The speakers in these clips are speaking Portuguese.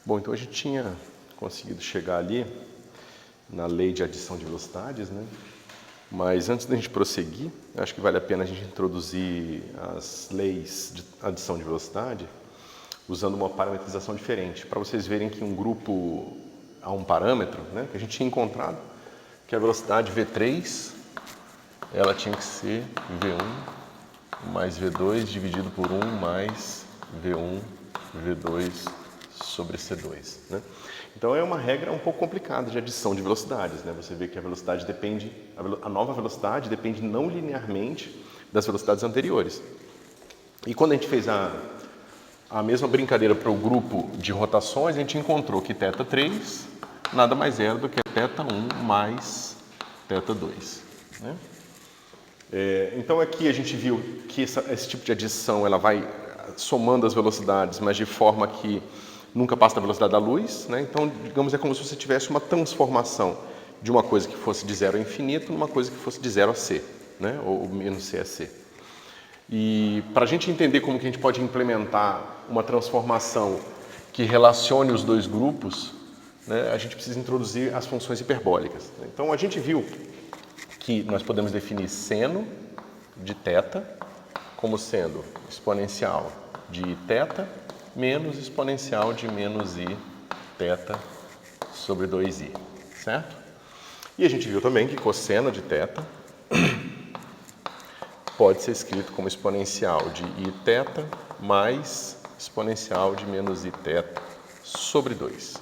Bom, então a gente tinha conseguido chegar ali na lei de adição de velocidades, né? Mas antes da gente prosseguir, acho que vale a pena a gente introduzir as leis de adição de velocidade usando uma parametrização diferente, para vocês verem que um grupo há um parâmetro, né, que a gente tinha encontrado, que a velocidade V3, ela tinha que ser V1 mais V2 dividido por 1 mais V1, V2 sobre C2, né? Então é uma regra um pouco complicada de adição de velocidades, né? Você vê que a velocidade depende, a nova velocidade depende não linearmente das velocidades anteriores. E quando a gente fez a mesma brincadeira para o grupo de rotações, a gente encontrou que θ3 nada mais era do que θ1 mais θ2, né? Então aqui a gente viu que esse tipo de adição ela vai somando as velocidades, mas de forma que nunca passa da velocidade da luz, né? Então, digamos, é como se você tivesse uma transformação de uma coisa que fosse de 0 a infinito numa coisa que fosse de 0 a c, né? Ou menos c a c. E para a gente entender como que a gente pode implementar uma transformação que relacione os dois grupos, né, a gente precisa introduzir as funções hiperbólicas. Então a gente viu que nós podemos definir seno de θ como sendo exponencial de θ menos exponencial de menos i θ sobre 2i, certo? E a gente viu também que cosseno de θ pode ser escrito como exponencial de iθ mais exponencial de menos iθ sobre 2.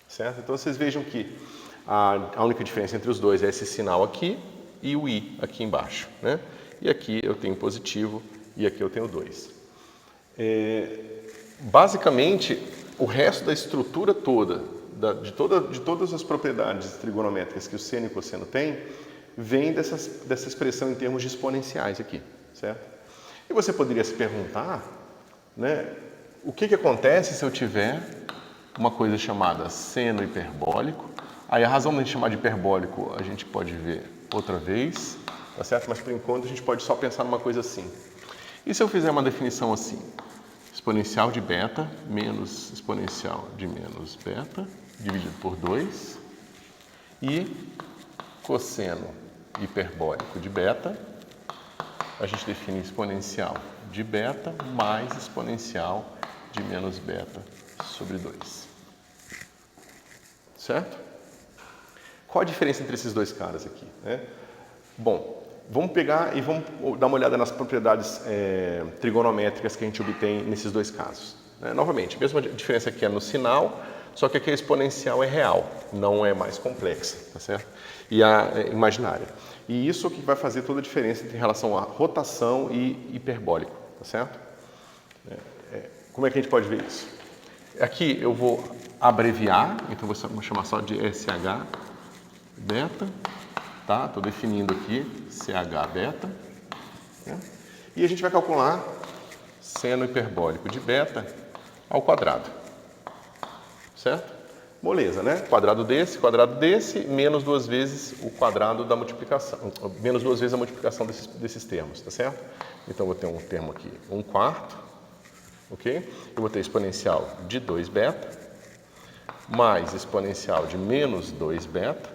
Certo? Então vocês vejam que a única diferença entre os dois é esse sinal aqui e o i aqui embaixo, né? E aqui eu tenho positivo e aqui eu tenho 2. Basicamente, o resto da estrutura toda, de todas as propriedades trigonométricas que o seno e o cosseno têm, vem dessa expressão em termos de exponenciais aqui, certo? E você poderia se perguntar, né, o que acontece se eu tiver uma coisa chamada seno hiperbólico. Aí a razão de a gente chamar de hiperbólico a gente pode ver outra vez, tá certo? Mas por enquanto a gente pode só pensar numa coisa assim. E se eu fizer uma definição assim? Exponencial de beta menos exponencial de menos beta dividido por 2 e cosseno hiperbólico de beta, a gente define exponencial de beta mais exponencial de menos beta sobre 2. Certo? Qual a diferença entre esses dois caras aqui, né? Bom, vamos pegar e vamos dar uma olhada nas propriedades trigonométricas que a gente obtém nesses dois casos, né? Novamente, a mesma diferença aqui é no sinal, só que aqui a exponencial é real, não é mais complexa, tá certo? E a imaginária. E isso que vai fazer toda a diferença em relação a rotação e hiperbólico, tá certo? Como é que a gente pode ver isso? Aqui eu vou abreviar, então vou chamar só de SH beta, tá? Estou definindo aqui CH beta, né? E a gente vai calcular seno hiperbólico de beta ao quadrado, certo? Moleza, né? Quadrado desse, menos 2 vezes o quadrado da multiplicação, menos 2 vezes a multiplicação desses termos, tá certo? Então, eu vou ter um termo aqui, 1/4, ok? Eu vou ter exponencial de 2 beta, mais exponencial de menos 2 beta,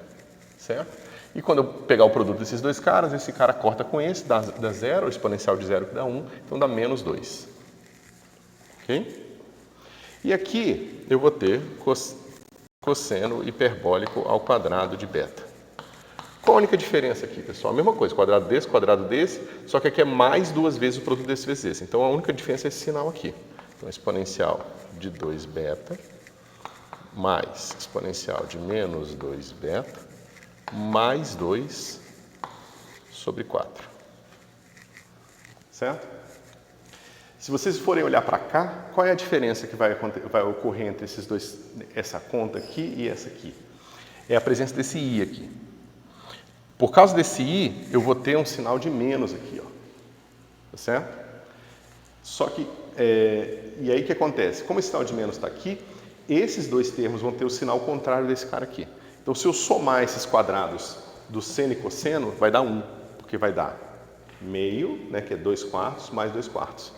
certo? E quando eu pegar o produto desses dois caras, esse cara corta com esse, dá 0, o exponencial de 0 que dá 1, então dá menos 2, ok? E aqui eu vou ter cosseno hiperbólico ao quadrado de beta. Qual a única diferença aqui, pessoal? A mesma coisa, quadrado desse, só que aqui é mais 2 vezes o produto desse vezes esse. Então a única diferença é esse sinal aqui. Então exponencial de 2 beta mais exponencial de menos 2 beta mais 2 sobre 4. Certo? Se vocês forem olhar para cá, qual é a diferença que vai ocorrer entre esses dois, essa conta aqui e essa aqui? É a presença desse i aqui. Por causa desse i, eu vou ter um sinal de menos aqui, ó. Tá certo? Só que, e aí o que acontece? Como esse sinal de menos está aqui, esses dois termos vão ter o sinal contrário desse cara aqui. Então, se eu somar esses quadrados do seno e cosseno, vai dar 1, porque vai dar meio, né, que é 2/4, mais 2/4.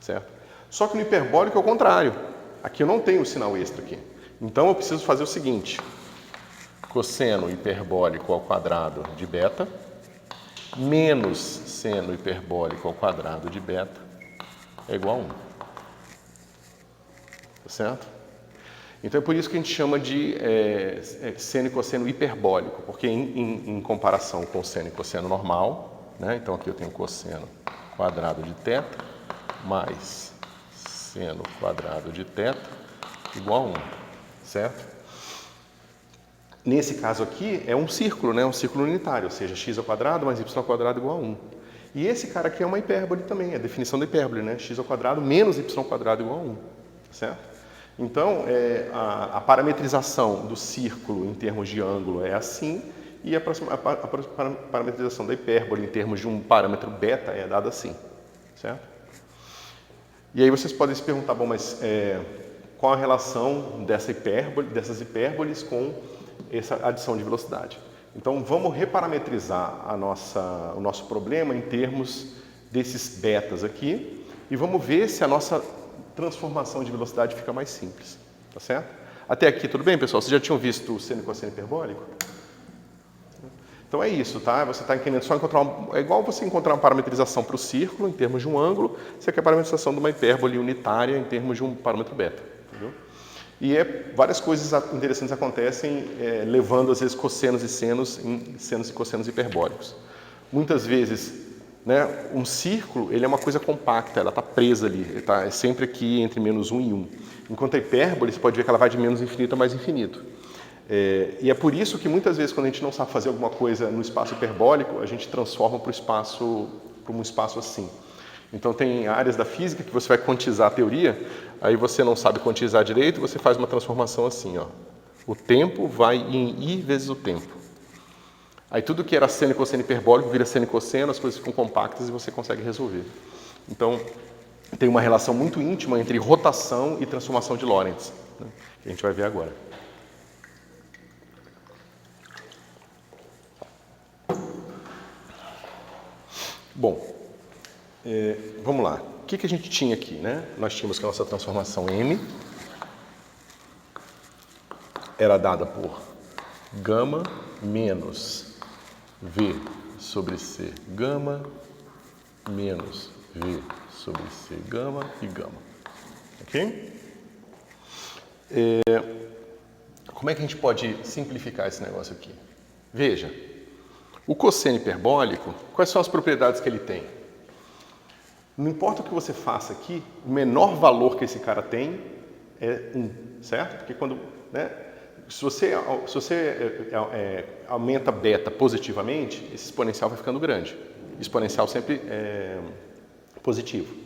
Certo? Só que no hiperbólico é o contrário. Aqui eu não tenho o sinal extra aqui. Então eu preciso fazer o seguinte, cosseno hiperbólico ao quadrado de beta menos seno hiperbólico ao quadrado de beta é igual a 1. Tá certo? Então é por isso que a gente chama de seno e cosseno hiperbólico, porque em comparação com o seno e cosseno normal, né? Então aqui eu tenho cosseno quadrado de θ mais seno quadrado de θ igual a 1, certo? Nesse caso aqui é um círculo, né? Um círculo unitário, ou seja, x ao quadrado mais y ao quadrado igual a 1. E esse cara aqui é uma hipérbole também, é a definição da hipérbole, né? X ao quadrado menos y ao quadrado igual a 1, certo? Então, a parametrização do círculo em termos de ângulo é assim, e a parametrização da hipérbole em termos de um parâmetro beta é dada assim, certo? E aí vocês podem se perguntar, bom, mas qual a relação dessas hipérboles com essa adição de velocidade? Então, vamos reparametrizar o nosso problema em termos desses betas aqui e vamos ver se a nossa transformação de velocidade fica mais simples, tá certo? Até aqui tudo bem, pessoal? Vocês já tinham visto o seno e cosseno hiperbólico? Então é isso, tá? Você está querendo só encontrar é igual você encontrar uma parametrização para o círculo em termos de um ângulo, você quer a parametrização de uma hipérbole unitária em termos de um parâmetro beta, entendeu? E várias coisas interessantes acontecem levando às vezes cossenos e senos em senos e cossenos hiperbólicos. Muitas vezes, né, um círculo ele é uma coisa compacta, ela está presa ali, é sempre aqui entre menos 1 e 1. Enquanto a hipérbole, você pode ver que ela vai de menos infinito a mais infinito. E é por isso que muitas vezes quando a gente não sabe fazer alguma coisa no espaço hiperbólico, a gente transforma para um espaço assim. Então tem áreas da física que você vai quantizar a teoria, aí você não sabe quantizar direito, você faz uma transformação assim, ó. O tempo vai em I vezes o tempo. Aí tudo que era seno e cosseno hiperbólico vira seno e cosseno, as coisas ficam compactas e você consegue resolver. Então, tem uma relação muito íntima entre rotação e transformação de Lorentz, né, que a gente vai ver agora. Bom, vamos lá. O que a gente tinha aqui, né? Nós tínhamos que a nossa transformação M era dada por gama menos V sobre C gama menos V sobre C gama e gama. Ok? Como é que a gente pode simplificar esse negócio aqui? Veja, o cosseno hiperbólico, quais são as propriedades que ele tem? Não importa o que você faça aqui, o menor valor que esse cara tem é 1, certo? Porque quando, né, se você aumenta beta positivamente, esse exponencial vai ficando grande. Exponencial sempre é positivo.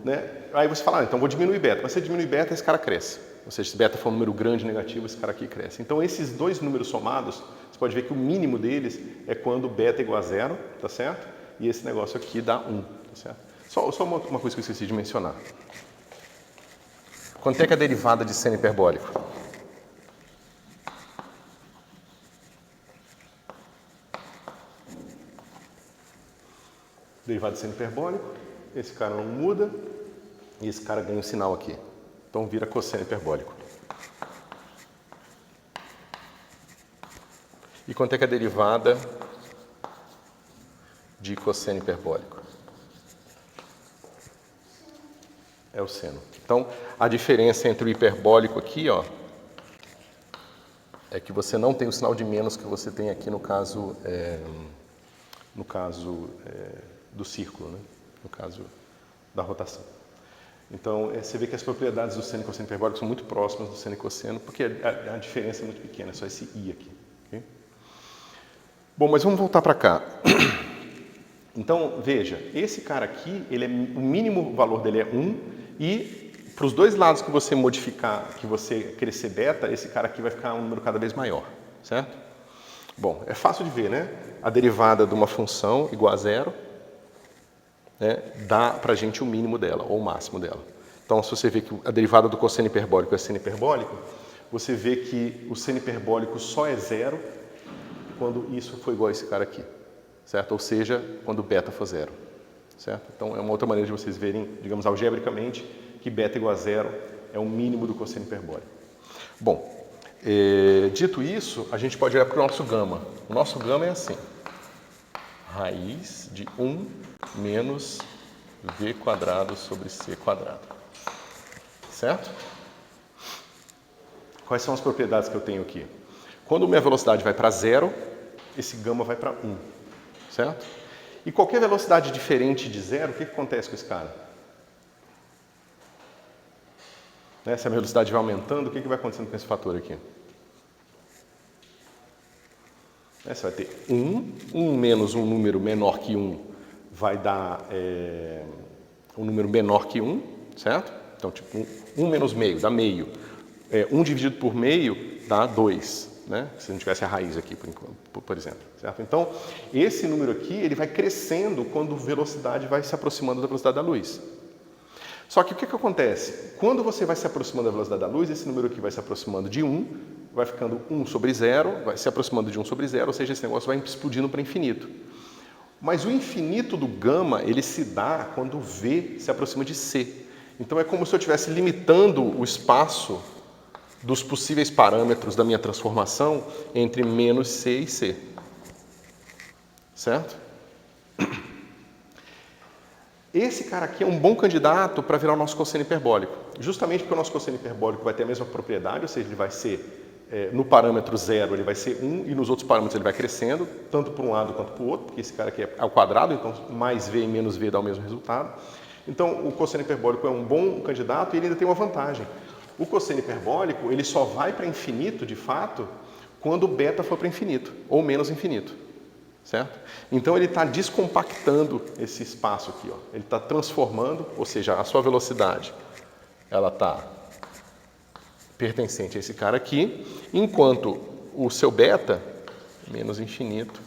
Né? Aí você fala, então vou diminuir beta. Mas se você diminui beta, esse cara cresce. Ou seja, se beta for um número grande negativo, esse cara aqui cresce. Então esses dois números somados, você pode ver que o mínimo deles é quando beta é igual a 0, tá certo? E esse negócio aqui dá 1, tá certo? Só uma coisa que eu esqueci de mencionar. Quanto é que é a derivada de seno hiperbólico? Derivada de seno hiperbólico, esse cara não muda e esse cara ganha um sinal aqui. Então vira cosseno hiperbólico. E quanto é que é a derivada de cosseno hiperbólico? É o seno. Então, a diferença entre o hiperbólico aqui, ó, é que você não tem o sinal de menos que você tem aqui no caso, do círculo, né? No caso da rotação. Então, você vê que as propriedades do seno e cosseno hiperbólico são muito próximas do seno e cosseno, porque a diferença é muito pequena, é só esse I aqui. Okay? Bom, mas vamos voltar para cá. Então, veja, esse cara aqui, o mínimo valor dele é 1, e para os dois lados que você modificar, que você crescer beta, esse cara aqui vai ficar um número cada vez maior, certo? Bom, é fácil de ver, né? A derivada de uma função igual a 0, né, dá para a gente o mínimo dela, ou o máximo dela. Então, se você vê que a derivada do cosseno hiperbólico é seno hiperbólico, você vê que o seno hiperbólico só é 0 quando isso for igual a esse cara aqui, certo? Ou seja, quando beta for 0, certo? Então, é uma outra maneira de vocês verem, digamos, algebricamente, que beta igual a 0 é o mínimo do cosseno hiperbólico. Bom, dito isso, a gente pode olhar para o nosso gama. O nosso gama é assim. Raiz de 1 menos v quadrado sobre c quadrado. Certo? Quais são as propriedades que eu tenho aqui? Quando minha velocidade vai para 0, esse gama vai para 1. Certo? E qualquer velocidade diferente de 0, o que acontece com esse cara? Se a velocidade vai aumentando, o que vai acontecendo com esse fator aqui? Você vai ter 1 menos um número menor que 1 vai dar um número menor que 1, certo? Então, tipo, 1 menos meio dá meio. 1 dividido por meio dá 2, né? Se não tivesse a raiz aqui, por exemplo. Certo? Então, esse número aqui ele vai crescendo quando a velocidade vai se aproximando da velocidade da luz. Só que o que acontece? Quando você vai se aproximando da velocidade da luz, esse número aqui vai se aproximando de 1, vai ficando 1 sobre 0, vai se aproximando de 1 sobre 0, ou seja, esse negócio vai explodindo para infinito. Mas o infinito do gama, ele se dá quando V se aproxima de C. Então é como se eu estivesse limitando o espaço dos possíveis parâmetros da minha transformação entre menos C e C. Certo? Esse cara aqui é um bom candidato para virar o nosso cosseno hiperbólico. Justamente porque o nosso cosseno hiperbólico vai ter a mesma propriedade, ou seja, ele vai ser, no parâmetro 0 ele vai ser 1 e nos outros parâmetros ele vai crescendo, tanto para um lado quanto para o outro, porque esse cara aqui é ao quadrado, então mais V e menos V dá o mesmo resultado. Então o cosseno hiperbólico é um bom candidato e ele ainda tem uma vantagem. O cosseno hiperbólico ele só vai para infinito, de fato, quando o beta for para infinito, ou menos infinito. Certo? Então ele está descompactando esse espaço aqui, ó. Ele está transformando, ou seja, a sua velocidade ela está pertencente a esse cara aqui, enquanto o seu beta, menos infinito,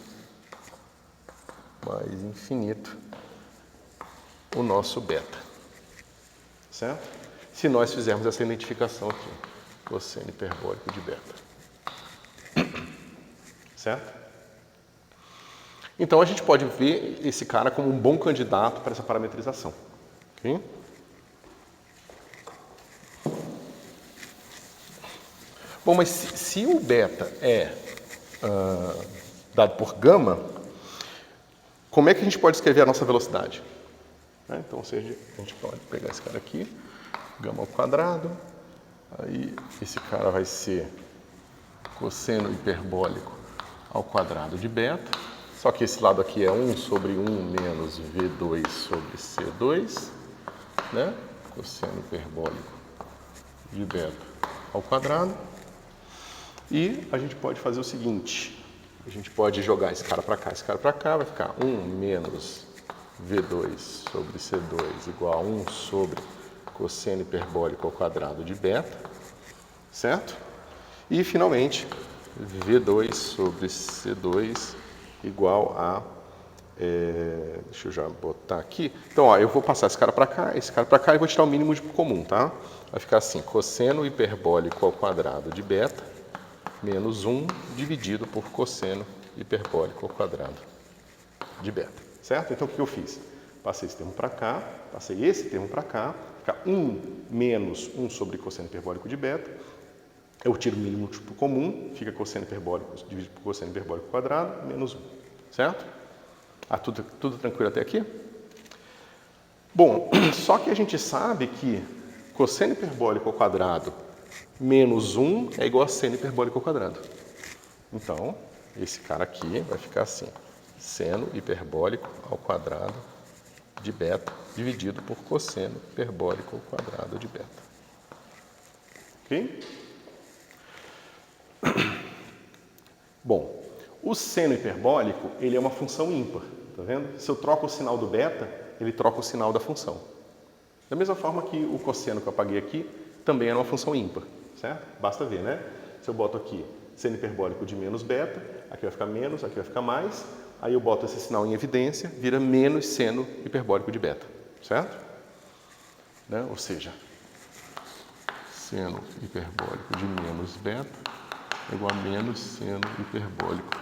mais infinito, o nosso beta. Certo? Se nós fizermos essa identificação aqui, cosseno hiperbólico de beta. Certo? Então, a gente pode ver esse cara como um bom candidato para essa parametrização. Okay? Bom, mas se o beta é dado por gama, como é que a gente pode escrever a nossa velocidade? Então, ou seja, a gente pode pegar esse cara aqui, gama ao quadrado, aí esse cara vai ser cosseno hiperbólico ao quadrado de beta. Só que esse lado aqui é 1 sobre 1 menos V2 sobre C2, né? Cosseno hiperbólico de beta ao quadrado. E a gente pode fazer o seguinte, a gente pode jogar esse cara para cá, vai ficar 1 menos V2 sobre C2 igual a 1 sobre cosseno hiperbólico ao quadrado de beta, certo? E, finalmente, V2 sobre C2 igual a... deixa eu já botar aqui. Então, ó, eu vou passar esse cara para cá e vou tirar o mínimo de comum, tá? Vai ficar assim, cosseno hiperbólico ao quadrado de beta menos 1 dividido por cosseno hiperbólico ao quadrado de beta, certo? Então, o que eu fiz? Passei esse termo para cá, passei esse termo para cá, fica 1 menos 1 sobre cosseno hiperbólico de beta. Eu tiro o mínimo múltiplo comum, fica cosseno hiperbólico dividido por cosseno hiperbólico quadrado, menos 1. Certo? Tudo tranquilo até aqui? Bom, só que a gente sabe que cosseno hiperbólico ao quadrado menos 1 é igual a seno hiperbólico ao quadrado. Então, esse cara aqui vai ficar assim, seno hiperbólico ao quadrado de beta dividido por cosseno hiperbólico ao quadrado de beta. Ok? Bom, o seno hiperbólico, ele é uma função ímpar, tá vendo? Se eu troco o sinal do beta, ele troca o sinal da função. Da mesma forma que o cosseno que eu apaguei aqui, também é uma função ímpar, certo? Basta ver, né? Se eu boto aqui seno hiperbólico de menos beta, aqui vai ficar menos, aqui vai ficar mais, aí eu boto esse sinal em evidência, vira menos seno hiperbólico de beta, certo? Né? Ou seja, seno hiperbólico de menos beta é igual a menos seno hiperbólico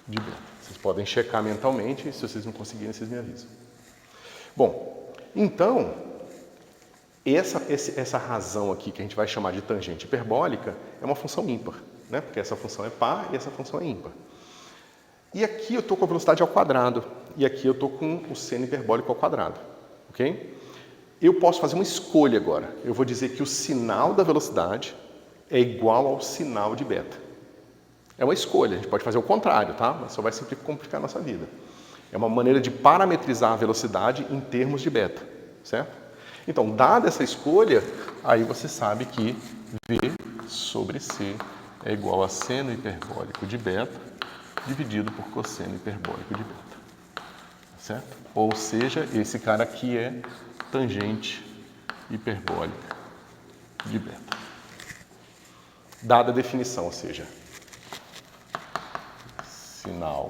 de beta. Vocês podem checar mentalmente, se vocês não conseguirem, vocês me avisam. Bom, então, Essa razão aqui, que a gente vai chamar de tangente hiperbólica, é uma função ímpar, né? Porque essa função é par e essa função é ímpar. E aqui eu estou com a velocidade ao quadrado, e aqui eu estou com o seno hiperbólico ao quadrado, ok? Eu posso fazer uma escolha agora. Eu vou dizer que o sinal da velocidade é igual ao sinal de beta. É uma escolha, a gente pode fazer o contrário, tá? Mas só vai sempre complicar a nossa vida. É uma maneira de parametrizar a velocidade em termos de beta, certo? Então, dada essa escolha, aí você sabe que V sobre C é igual a seno hiperbólico de beta dividido por cosseno hiperbólico de beta, certo? Ou seja, esse cara aqui é tangente hiperbólica de beta. Dada a definição, ou seja, sinal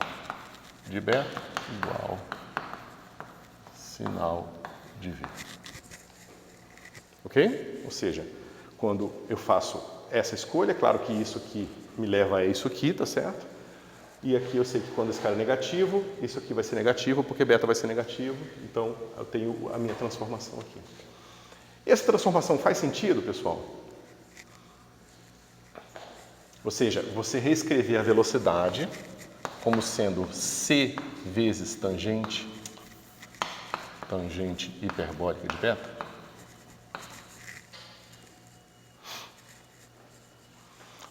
de beta igual sinal de V. Ok? Ou seja, quando eu faço essa escolha, é claro que isso aqui me leva a isso aqui, tá certo? E aqui eu sei que quando esse cara é negativo, isso aqui vai ser negativo, porque beta vai ser negativo, então eu tenho a minha transformação aqui. Essa transformação faz sentido, pessoal? Ou seja, você reescrever a velocidade como sendo C vezes tangente hiperbólica de beta.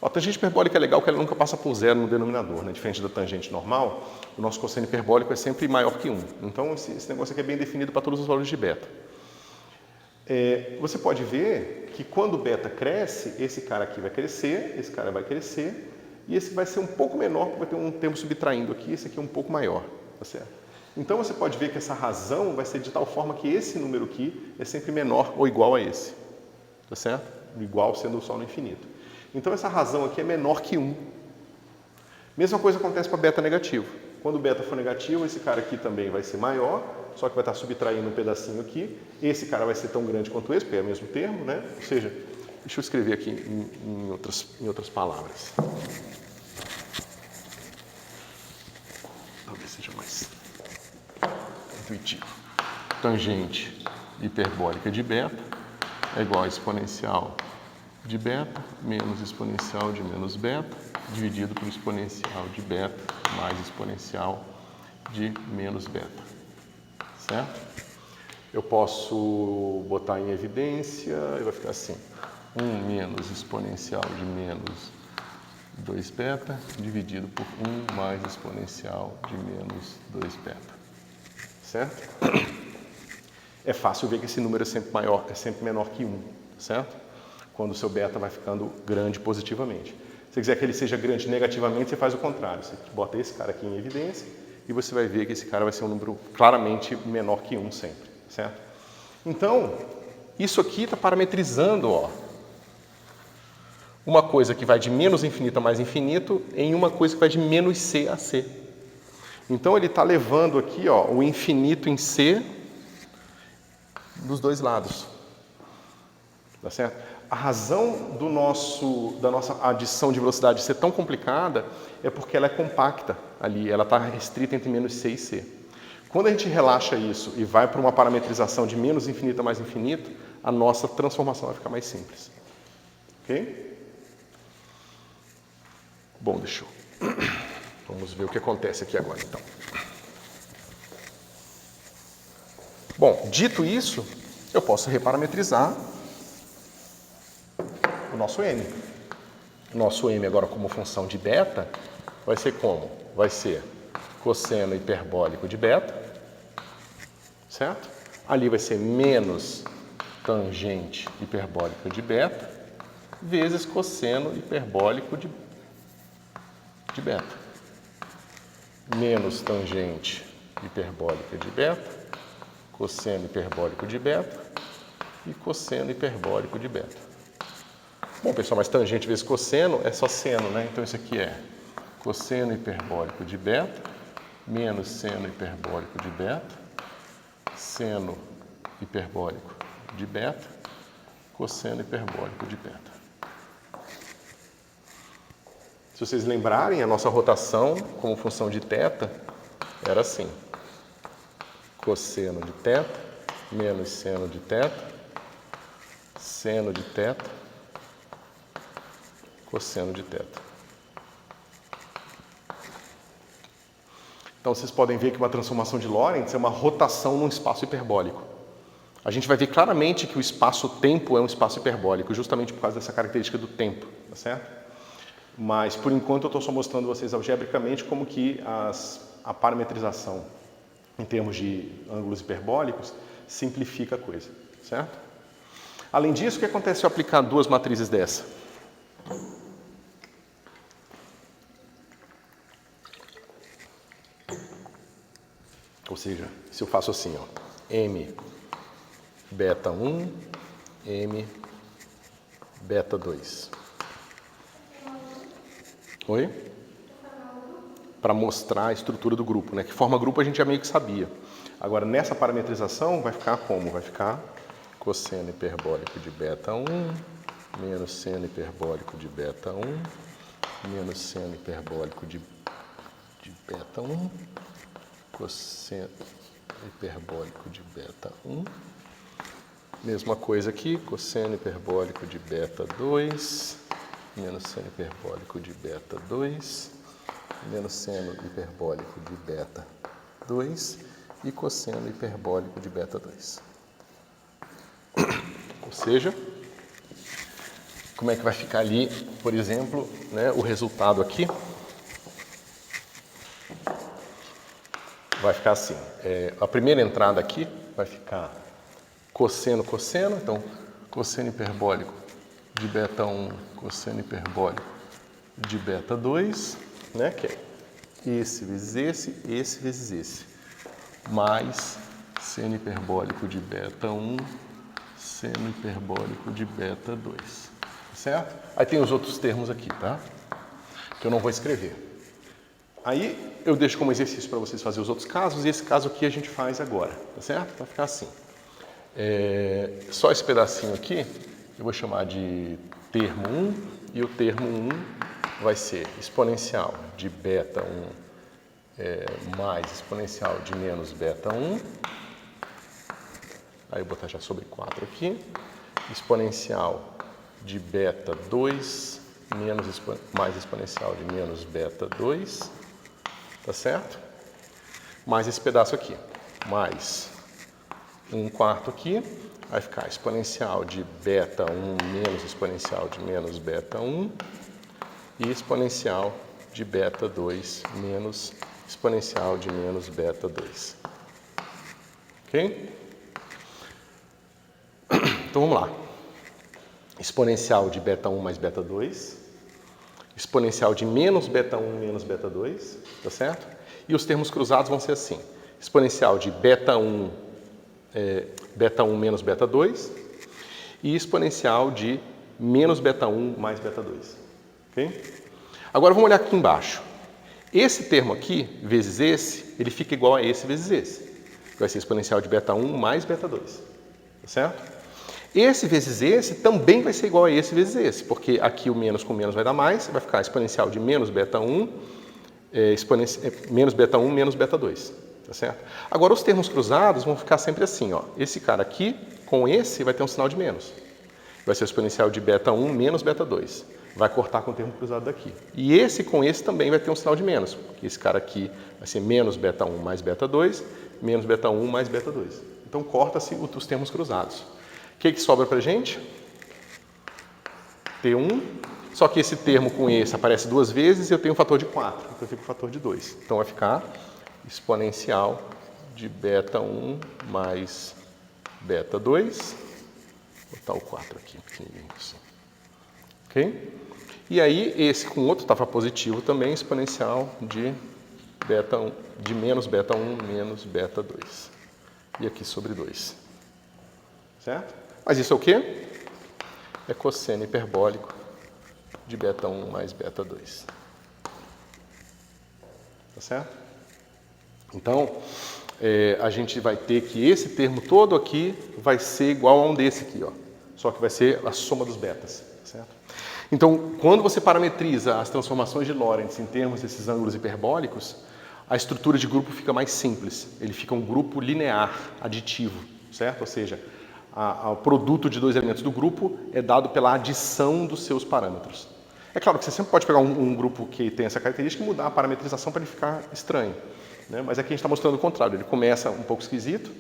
A tangente hiperbólica é legal que ela nunca passa por zero no denominador, né? Diferente da tangente normal, o nosso cosseno hiperbólico é sempre maior que 1. Então, esse negócio aqui é bem definido para todos os valores de beta. Você pode ver que quando beta cresce, esse cara aqui vai crescer, esse cara vai crescer, e esse vai ser um pouco menor, porque vai ter um termo subtraindo aqui, esse aqui é um pouco maior, tá certo? Então, você pode ver que essa razão vai ser de tal forma que esse número aqui é sempre menor ou igual a esse, tá certo? Igual sendo só no infinito. Então, essa razão aqui é menor que 1. Mesma coisa acontece para beta negativo. Quando o beta for negativo, esse cara aqui também vai ser maior, só que vai estar subtraindo um pedacinho aqui. Esse cara vai ser tão grande quanto esse, porque é o mesmo termo, né? Ou seja, deixa eu escrever aqui em outras palavras. Talvez seja mais intuitivo. Tangente hiperbólica de beta é igual a exponencial de beta menos exponencial de menos beta dividido por exponencial de beta mais exponencial de menos beta, certo? Eu posso botar em evidência e vai ficar assim, 1 menos exponencial de menos 2 beta dividido por 1 mais exponencial de menos 2 beta, certo? É fácil ver que esse número é sempre menor que 1, certo? Quando o seu beta vai ficando grande positivamente. Se você quiser que ele seja grande negativamente, você faz o contrário. Você bota esse cara aqui em evidência e você vai ver que esse cara vai ser um número claramente menor que 1 sempre, certo? Então, isso aqui está parametrizando, ó, uma coisa que vai de menos infinito a mais infinito em uma coisa que vai de menos C a C. Então, ele está levando aqui, ó, o infinito em C dos dois lados. Tá certo? A razão da nossa adição de velocidade ser tão complicada é porque ela é compacta ali, ela está restrita entre menos C e C. Quando a gente relaxa isso e vai para uma parametrização de menos infinito a mais infinito, a nossa transformação vai ficar mais simples. Ok? Bom, deixa eu... Vamos ver o que acontece aqui agora, então. Bom, dito isso, eu posso reparametrizar o nosso M. O nosso M agora como função de beta vai ser como? Vai ser cosseno hiperbólico de beta, certo? Ali vai ser menos tangente hiperbólica de beta vezes cosseno hiperbólico de beta. Menos tangente hiperbólica de beta, cosseno hiperbólico de beta e cosseno hiperbólico de beta. Bom, pessoal, mas tangente vezes cosseno é só seno, né? Então, isso aqui é cosseno hiperbólico de beta menos seno hiperbólico de beta, seno hiperbólico de beta, cosseno hiperbólico de beta. Se vocês lembrarem, a nossa rotação como função de θ era assim. Cosseno de θ menos seno de θ seno de θ, cosseno de θ. Então, vocês podem ver que uma transformação de Lorentz é uma rotação num espaço hiperbólico. A gente vai ver claramente que o espaço-tempo é um espaço hiperbólico, justamente por causa dessa característica do tempo, tá certo? Mas, por enquanto, eu estou só mostrando vocês algebricamente como que a parametrização em termos de ângulos hiperbólicos simplifica a coisa, certo? Além disso, o que acontece se eu aplicar duas matrizes dessa? Ou seja, se eu faço assim, ó, M beta 1, M beta 2. Oi? Para mostrar a estrutura do grupo, né? Que forma grupo a gente já meio que sabia. Agora, nessa parametrização, vai ficar como? Vai ficar cosseno hiperbólico de beta 1, menos seno hiperbólico de beta 1, menos seno hiperbólico de beta 1, cosseno hiperbólico de beta 1. Mesma coisa aqui, cosseno hiperbólico de beta 2, menos seno hiperbólico de beta 2, menos seno hiperbólico de beta 2 e cosseno hiperbólico de beta 2. Ou seja, como é que vai ficar ali, por exemplo, né, o resultado aqui? Vai ficar assim, a primeira entrada aqui vai ficar cosseno, cosseno, então cosseno hiperbólico de beta 1, cosseno hiperbólico de beta 2, né, que é esse vezes esse vezes esse, mais seno hiperbólico de beta 1, seno hiperbólico de beta 2, certo? Aí tem os outros termos aqui, tá? Que eu não vou escrever. Aí eu deixo como exercício para vocês fazerem os outros casos, e esse caso aqui a gente faz agora, tá certo? Vai ficar assim. Só esse pedacinho aqui, eu vou chamar de termo 1, e o termo 1 vai ser exponencial de beta 1 mais exponencial de menos beta 1. Aí eu vou botar já sobre 4 aqui. Exponencial de beta 2 mais exponencial de menos beta 2. Tá certo? Mais esse pedaço aqui. Mais 1/4 aqui. Vai ficar exponencial de beta 1 menos exponencial de menos beta 1. E exponencial de beta 2 menos exponencial de menos beta 2. Ok? Então vamos lá. Exponencial de beta 1 mais beta 2. Exponencial de menos beta 1 menos beta 2. Tá certo? E os termos cruzados vão ser assim. Exponencial de beta 1 menos beta 2. E exponencial de menos beta 1 mais beta 2. Ok? Agora vamos olhar aqui embaixo. Esse termo aqui, vezes esse, ele fica igual a esse vezes esse. Vai ser exponencial de beta 1 mais beta 2. Tá certo? Esse vezes esse também vai ser igual a esse vezes esse, porque aqui o menos com menos vai dar mais, vai ficar exponencial de menos beta 1, menos beta 1 menos beta 2. Tá certo? Agora os termos cruzados vão ficar sempre assim, ó. Esse cara aqui com esse vai ter um sinal de menos. Vai ser o exponencial de beta 1 menos beta 2. Vai cortar com o termo cruzado daqui. E esse com esse também vai ter um sinal de menos, porque esse cara aqui vai ser menos beta 1 mais beta 2, menos beta 1 mais beta 2. Então corta-se os termos cruzados. O que sobra para a gente? T1, só que esse termo com esse aparece duas vezes e eu tenho um fator de 4, então eu fico com fator de 2. Então vai ficar exponencial de beta 1 mais beta 2. Vou botar o 4 aqui, pequenininho assim. Ok? E aí esse com outro estava positivo também, exponencial de beta 1, de menos beta 1 menos beta 2. E aqui sobre 2. Certo? Mas isso é o quê? É cosseno hiperbólico de beta 1 mais beta 2. Tá certo? Então, a gente vai ter que esse termo todo aqui vai ser igual a um desse aqui, ó. Só que vai ser a soma dos betas. Tá certo? Então, quando você parametriza as transformações de Lorentz em termos desses ângulos hiperbólicos, a estrutura de grupo fica mais simples. Ele fica um grupo linear, aditivo, certo? Ou seja, O produto de dois elementos do grupo é dado pela adição dos seus parâmetros. É claro que você sempre pode pegar um grupo que tem essa característica e mudar a parametrização para ele ficar estranho, né? Mas aqui a gente está mostrando o contrário, ele começa um pouco esquisito,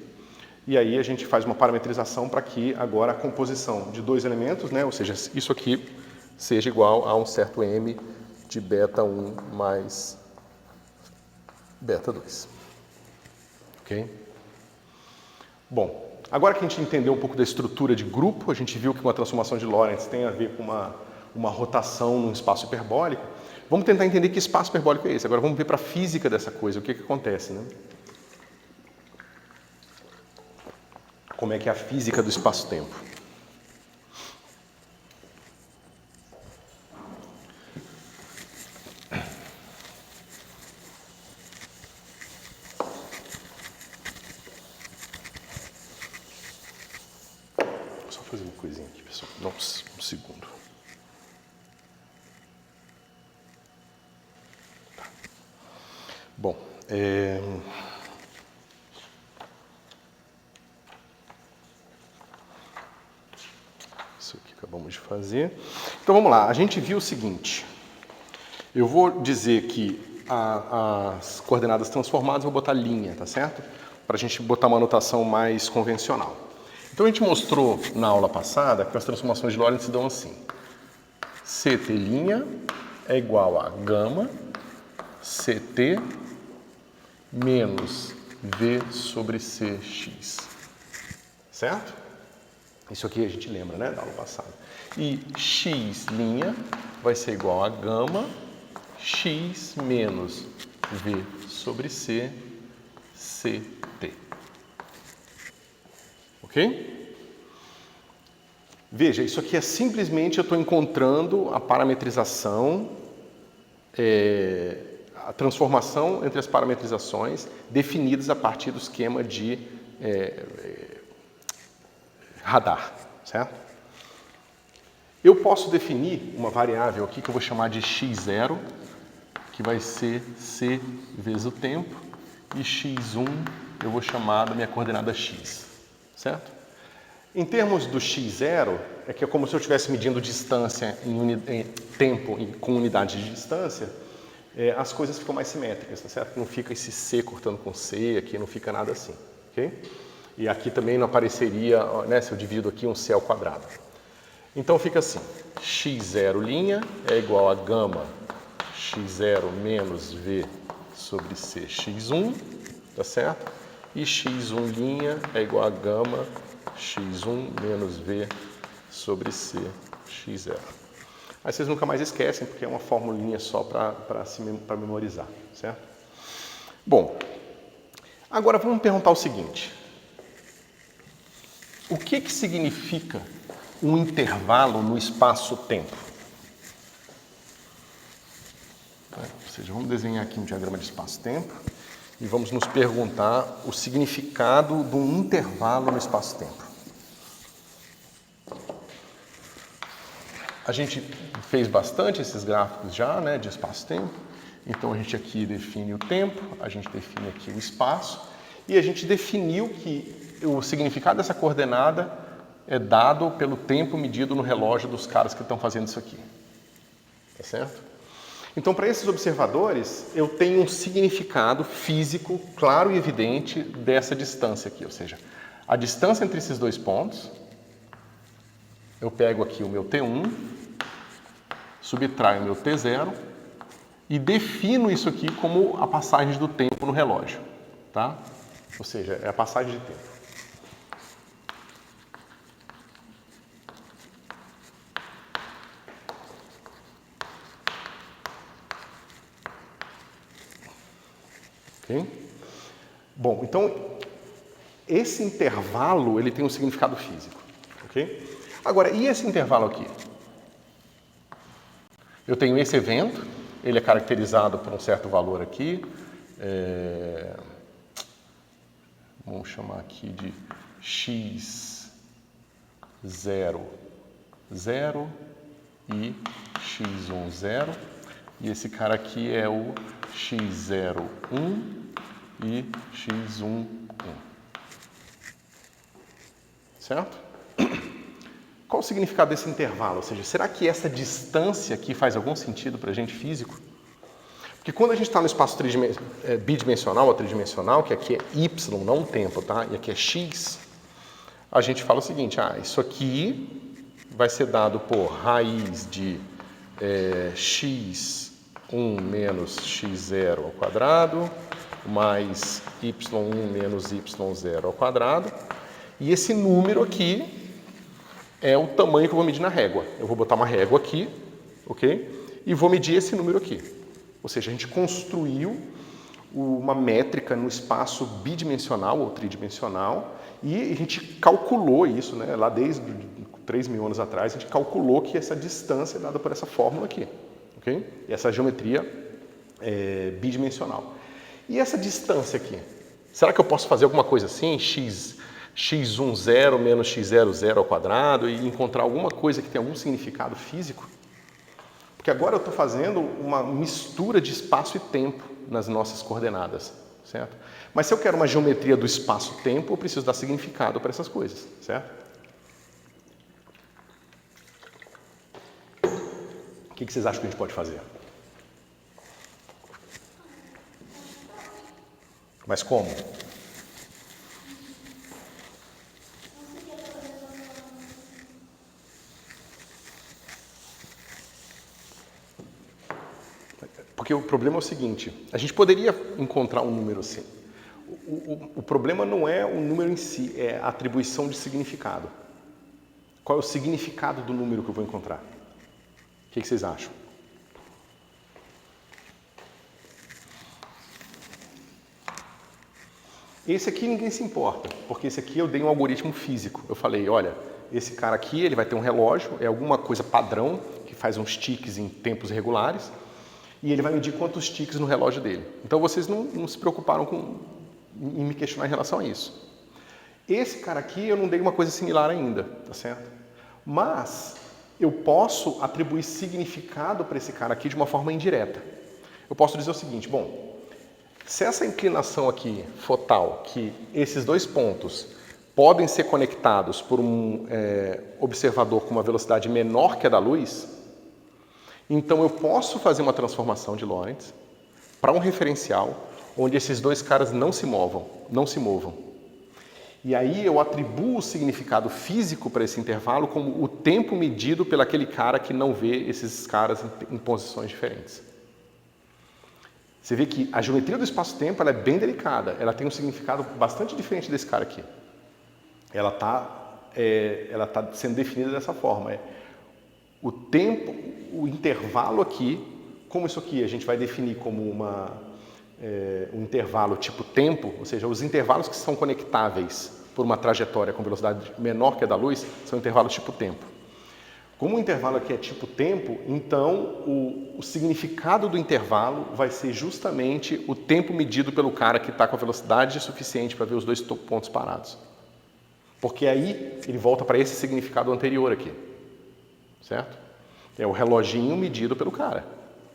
e aí a gente faz uma parametrização para que agora a composição de dois elementos, né, ou seja, isso aqui seja igual a um certo m de beta 1 mais beta 2. Ok? Bom, agora que a gente entendeu um pouco da estrutura de grupo, a gente viu que uma transformação de Lorentz tem a ver com uma rotação num espaço hiperbólico, vamos tentar entender que espaço hiperbólico é esse. Agora vamos ver para a física dessa coisa, o que acontece, né? Como é que é a física do espaço-tempo. Vou só fazer uma coisinha aqui, pessoal. Nossa, um segundo. Tá. Bom, isso aqui acabamos de fazer. Então vamos lá, a gente viu o seguinte. Eu vou dizer que as coordenadas transformadas, eu vou botar linha, tá certo? Para a gente botar uma notação mais convencional. Então a gente mostrou na aula passada que as transformações de Lorentz se dão assim. CT' é igual a gama CT menos V sobre CX. Certo? Isso aqui a gente lembra, né, da aula passada. E x' vai ser igual a gama x menos V sobre C, CT. Ok? Veja, isso aqui é simplesmente eu estou encontrando a parametrização, a transformação entre as parametrizações definidas a partir do esquema de radar, certo? Eu posso definir uma variável aqui que eu vou chamar de x0, que vai ser c vezes o tempo, e x1 eu vou chamar da minha coordenada x, certo? Em termos do x0, é que é como se eu estivesse medindo distância em tempo com unidade de distância, as coisas ficam mais simétricas, tá certo? Não fica esse c cortando com c, aqui não fica nada assim, ok? E aqui também não apareceria, né, se eu divido aqui um c ao quadrado. Então fica assim, x0' é igual a gama x0 menos v sobre c x1, tá certo? E x1' é igual a gama x1 menos v sobre c x0. Aí vocês nunca mais esquecem, porque é uma formulinha só para memorizar, certo? Bom, agora vamos perguntar o seguinte. O que significa um intervalo no espaço-tempo? Ou seja, vamos desenhar aqui um diagrama de espaço-tempo e vamos nos perguntar o significado de um intervalo no espaço-tempo. A gente fez bastante esses gráficos já, né, de espaço-tempo. Então a gente aqui define o tempo, a gente define aqui o espaço e a gente definiu que o significado dessa coordenada é dado pelo tempo medido no relógio dos caras que estão fazendo isso aqui. Tá certo? Então, para esses observadores, eu tenho um significado físico claro e evidente dessa distância aqui. Ou seja, a distância entre esses dois pontos, eu pego aqui o meu T1, subtraio o meu T0 e defino isso aqui como a passagem do tempo no relógio. Tá? Ou seja, é a passagem de tempo. Okay? Bom, então esse intervalo ele tem um significado físico. Okay? Agora, e esse intervalo aqui? Eu tenho esse evento, ele é caracterizado por um certo valor aqui. Vamos chamar aqui de x0, 0 e x1, 0. E esse cara aqui é o x0, 1 e x1, 1. certo? Qual o significado desse intervalo? Ou seja, será que essa distância aqui faz algum sentido para a gente físico? Porque quando a gente está no espaço bidimensional ou tridimensional, que aqui é y, não tempo, tá? E aqui é x, a gente fala o seguinte, isso aqui vai ser dado por raiz de x1 menos x0 ao quadrado, mais y1 menos y0 ao quadrado, e esse número aqui é o tamanho que eu vou medir na régua. Eu vou botar uma régua aqui, ok? E vou medir esse número aqui. Ou seja, a gente construiu uma métrica no espaço bidimensional ou tridimensional e a gente calculou isso, né? Lá desde 3.000 anos atrás, a gente calculou que essa distância é dada por essa fórmula aqui, ok? E essa geometria bidimensional. E essa distância aqui? Será que eu posso fazer alguma coisa assim? x10 menos x00 ao quadrado e encontrar alguma coisa que tenha algum significado físico? Porque agora eu estou fazendo uma mistura de espaço e tempo nas nossas coordenadas, certo? Mas se eu quero uma geometria do espaço-tempo, eu preciso dar significado para essas coisas, certo? O que vocês acham que a gente pode fazer? Mas como? Porque o problema é o seguinte, a gente poderia encontrar um número assim. O problema não é o número em si, é a atribuição de significado. Qual é o significado do número que eu vou encontrar? O que vocês acham? Esse aqui ninguém se importa, porque esse aqui eu dei um algoritmo físico. Eu falei, olha, esse cara aqui ele vai ter um relógio, é alguma coisa padrão, que faz uns tiques em tempos regulares, e ele vai medir quantos tiques no relógio dele. Então vocês não se preocuparam em me questionar em relação a isso. Esse cara aqui eu não dei uma coisa similar ainda, tá certo? Mas eu posso atribuir significado para esse cara aqui de uma forma indireta. Eu posso dizer o seguinte, bom, se essa inclinação aqui for tal que esses dois pontos podem ser conectados por um observador com uma velocidade menor que a da luz, então eu posso fazer uma transformação de Lorentz para um referencial onde esses dois caras não se movam. E aí eu atribuo o significado físico para esse intervalo como o tempo medido pelo aquele cara que não vê esses caras em posições diferentes. Você vê que a geometria do espaço-tempo ela é bem delicada, ela tem um significado bastante diferente desse cara aqui. Ela tá sendo definida dessa forma. O tempo, o intervalo aqui, como isso aqui a gente vai definir como um intervalo tipo tempo, ou seja, os intervalos que são conectáveis por uma trajetória com velocidade menor que a da luz, são intervalos tipo tempo. Como o intervalo aqui é tipo tempo, então o significado do intervalo vai ser justamente o tempo medido pelo cara que está com a velocidade suficiente para ver os dois pontos parados. Porque aí ele volta para esse significado anterior aqui. Certo? É o reloginho medido pelo cara.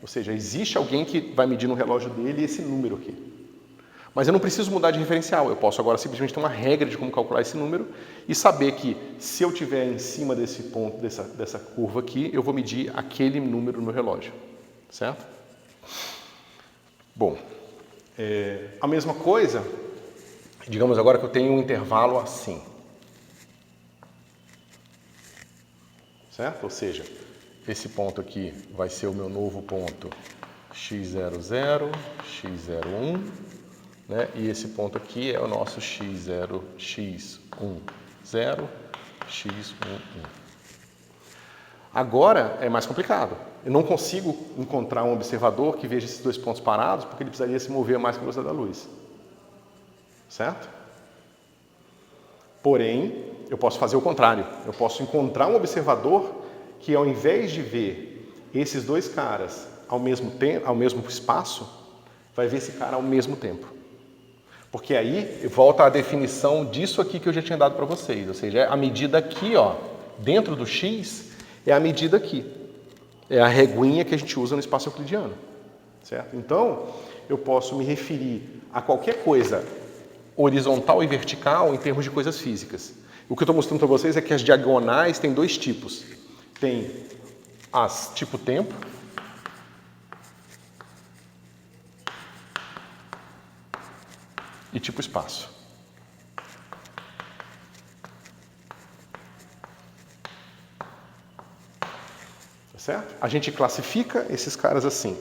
Ou seja, existe alguém que vai medir no relógio dele esse número aqui. Mas eu não preciso mudar de referencial. Eu posso agora simplesmente ter uma regra de como calcular esse número e saber que se eu estiver em cima desse ponto, dessa curva aqui, eu vou medir aquele número no relógio. Certo? Bom, a mesma coisa, digamos agora que eu tenho um intervalo assim. Certo? Ou seja, esse ponto aqui vai ser o meu novo ponto x00, x01, né? E esse ponto aqui é o nosso x0, x10, x11. Agora é mais complicado. Eu não consigo encontrar um observador que veja esses dois pontos parados porque ele precisaria se mover mais que a velocidade da luz. Certo? Porém, eu posso fazer o contrário. Eu posso encontrar um observador que, ao invés de ver esses dois caras ao mesmo tempo, ao mesmo espaço, vai ver esse cara ao mesmo tempo. Porque aí volta a definição disso aqui que eu já tinha dado para vocês. Ou seja, a medida aqui, ó, dentro do x, é a medida aqui. É a reguinha que a gente usa no espaço euclidiano. Certo? Então, eu posso me referir a qualquer coisa horizontal e vertical em termos de coisas físicas. O que eu estou mostrando para vocês é que as diagonais têm dois tipos. Tem as tipo tempo e tipo espaço. Tá certo? A gente classifica esses caras assim.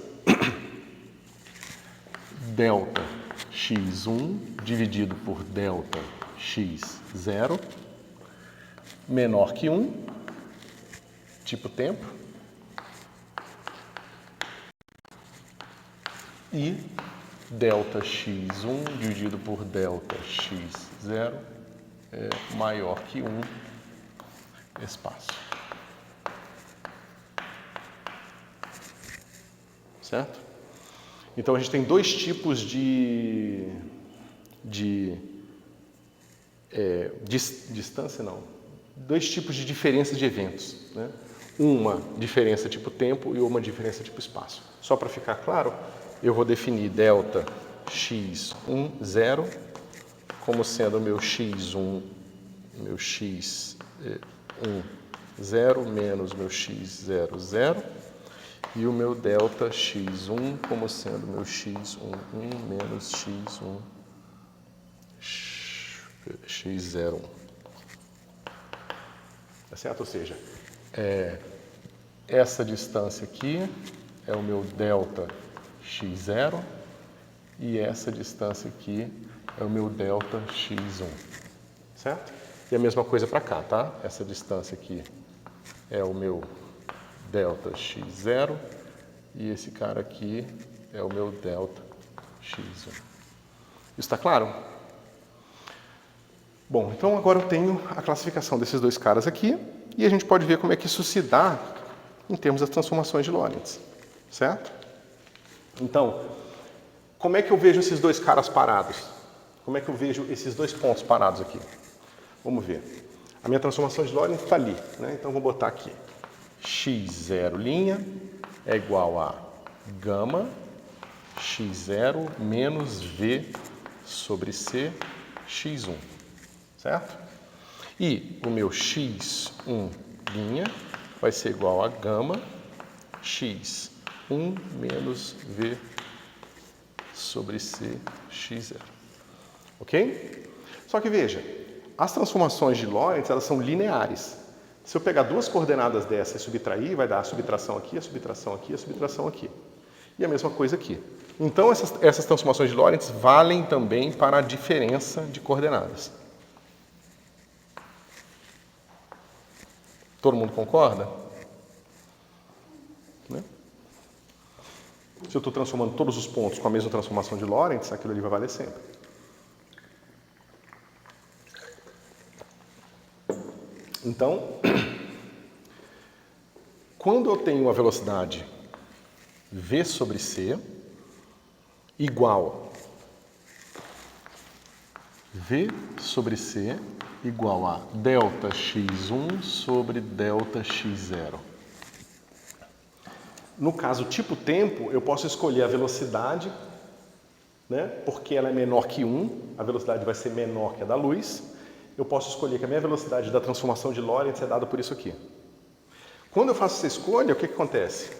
Delta x1 dividido por delta x0 menor que 1, tipo tempo, e delta x1 dividido por delta x0 é maior que 1, espaço. Certo? Então a gente tem dois tipos de distância, não. Dois tipos de diferença de eventos, né? Uma diferença tipo tempo e uma diferença tipo espaço. Só para ficar claro, eu vou definir delta x1, 0, como sendo meu x1, meu x1, 0, menos meu x0, 0, e o meu delta x1 como sendo meu x1, 1, menos x1, x0, 1. Tá certo? Ou seja, essa distância aqui é o meu delta x0 e essa distância aqui é o meu delta x1. Certo? E a mesma coisa para cá, tá? Essa distância aqui é o meu delta x0 e esse cara aqui é o meu delta x1. Isso está claro? Bom, então agora eu tenho a classificação desses dois caras aqui e a gente pode ver como é que isso se dá em termos das transformações de Lorentz, certo? Então, como é que eu vejo esses dois caras parados? Como é que eu vejo esses dois pontos parados aqui? Vamos ver. A minha transformação de Lorentz está ali, né? Então vou botar aqui x0' é igual a gama x0 menos v sobre c x1. Certo? E o meu x1' vai ser igual a gama x1 menos v sobre c x0. Ok? Só que veja, as transformações de Lorentz, elas são lineares. Se eu pegar duas coordenadas dessa e subtrair, vai dar a subtração aqui, a subtração aqui, a subtração aqui. E a mesma coisa aqui. Então, essas transformações de Lorentz valem também para a diferença de coordenadas. Todo mundo concorda? Né? Se eu estou transformando todos os pontos com a mesma transformação de Lorentz, aquilo ali vai valer sempre. Então, quando eu tenho a velocidade v sobre c igual v sobre c igual a delta x1 sobre delta x0. No caso tipo tempo, eu posso escolher a velocidade, né, porque ela é menor que 1, a velocidade vai ser menor que a da luz. Eu posso escolher que a minha velocidade da transformação de Lorentz é dada por isso aqui. Quando eu faço essa escolha, o que acontece?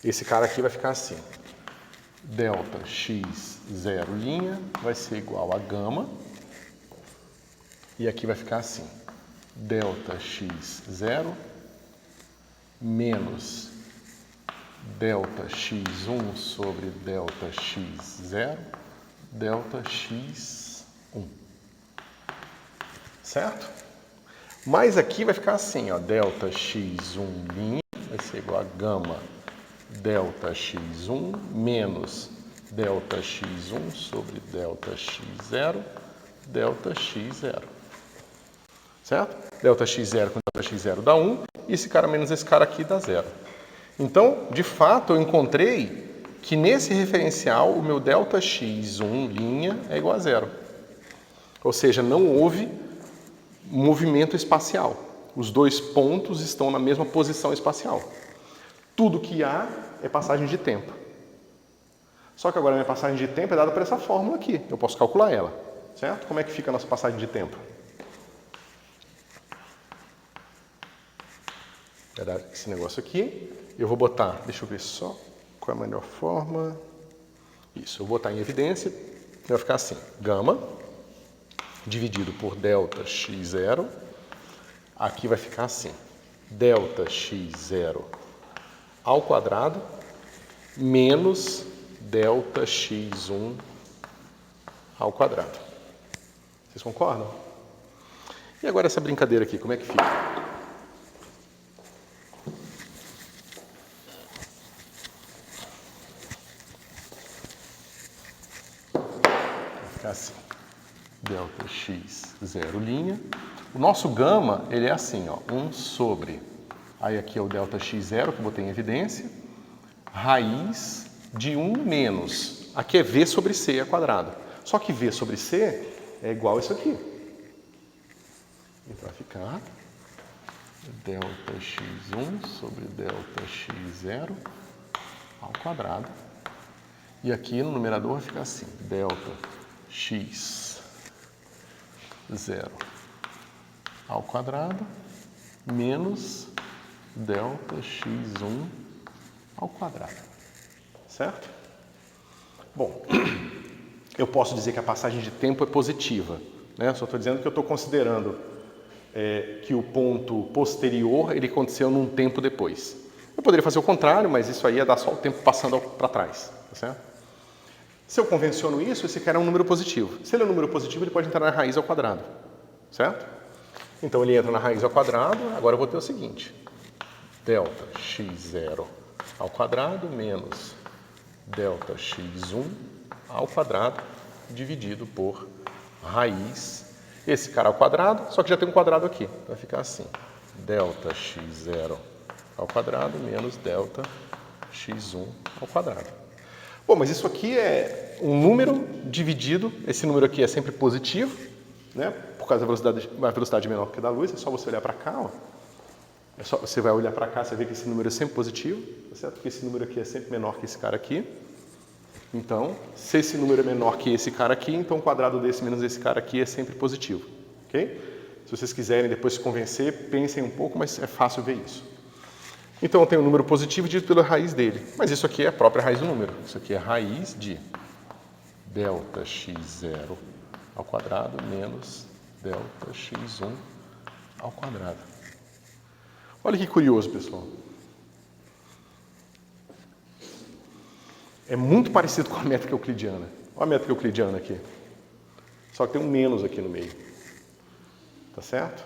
Esse cara aqui vai ficar assim. Delta x0' vai ser igual a gama. E aqui vai ficar assim. Delta x0 menos delta x1 sobre delta x0, delta x1. Certo? Mas aqui vai ficar assim, ó, delta x1' vai ser igual a gama delta x1 menos delta x1 sobre delta x0, delta x0. Certo? Delta x0 com delta x0 dá 1, e esse cara menos esse cara aqui dá 0. Então, de fato, eu encontrei que nesse referencial o meu delta x1' é igual a 0. Ou seja, não houve movimento espacial. Os dois pontos estão na mesma posição espacial. Tudo que há é passagem de tempo. Só que agora a minha passagem de tempo é dada por essa fórmula aqui. Eu posso calcular ela. Certo? Como é que fica a nossa passagem de tempo? Vai dar esse negócio aqui. Eu vou botar, deixa eu ver só qual é a melhor forma. Isso, eu vou botar em evidência. Vai ficar assim, gama dividido por delta x0. Aqui vai ficar assim, delta x0 ao quadrado menos delta x1 ao quadrado. Vocês concordam? E agora essa brincadeira aqui, como é que fica? Vai ficar assim, delta x0'. O nosso gama, ele é assim, ó, 1 sobre, aí aqui é o delta x0 que eu botei em evidência, raiz de 1 menos, aqui é v sobre c ao quadrado. Só que v sobre c é igual a isso aqui. Então vai ficar delta x1 sobre delta x0 ao quadrado. E aqui no numerador vai ficar assim, delta x0 ao quadrado menos delta x1 ao quadrado. Certo? Bom, eu posso dizer que a passagem de tempo é positiva, né? Só estou dizendo que eu estou considerando que o ponto posterior ele aconteceu num tempo depois. Eu poderia fazer o contrário, mas isso aí ia dar só o tempo passando para trás, tá certo? Se eu convenciono isso, esse cara é um número positivo. Se ele é um número positivo, ele pode entrar na raiz ao quadrado, certo? Então ele entra na raiz ao quadrado, agora eu vou ter o seguinte, delta x0 ao quadrado menos delta x1 ao quadrado dividido por raiz, esse cara ao quadrado, só que já tem um quadrado aqui, vai ficar assim, delta x0 ao quadrado menos delta x1 ao quadrado. Bom, mas isso aqui é um número dividido, esse número aqui é sempre positivo, né? Por causa da velocidade menor que a da luz, é só você olhar para cá, ó. Você vai olhar para cá, você vê que esse número é sempre positivo, tá certo? Porque esse número aqui é sempre menor que esse cara aqui. Então, se esse número é menor que esse cara aqui, então o quadrado desse menos esse cara aqui é sempre positivo, ok? Se vocês quiserem depois se convencer, pensem um pouco, mas é fácil ver isso. Então, eu tenho um número positivo dividido pela raiz dele, mas isso aqui é a própria raiz do número. Isso aqui é a raiz de delta x0 ao quadrado menos delta x1 ao quadrado. Olha que curioso, pessoal. É muito parecido com a métrica euclidiana. Olha a métrica euclidiana aqui. Só que tem um menos aqui no meio. Tá certo?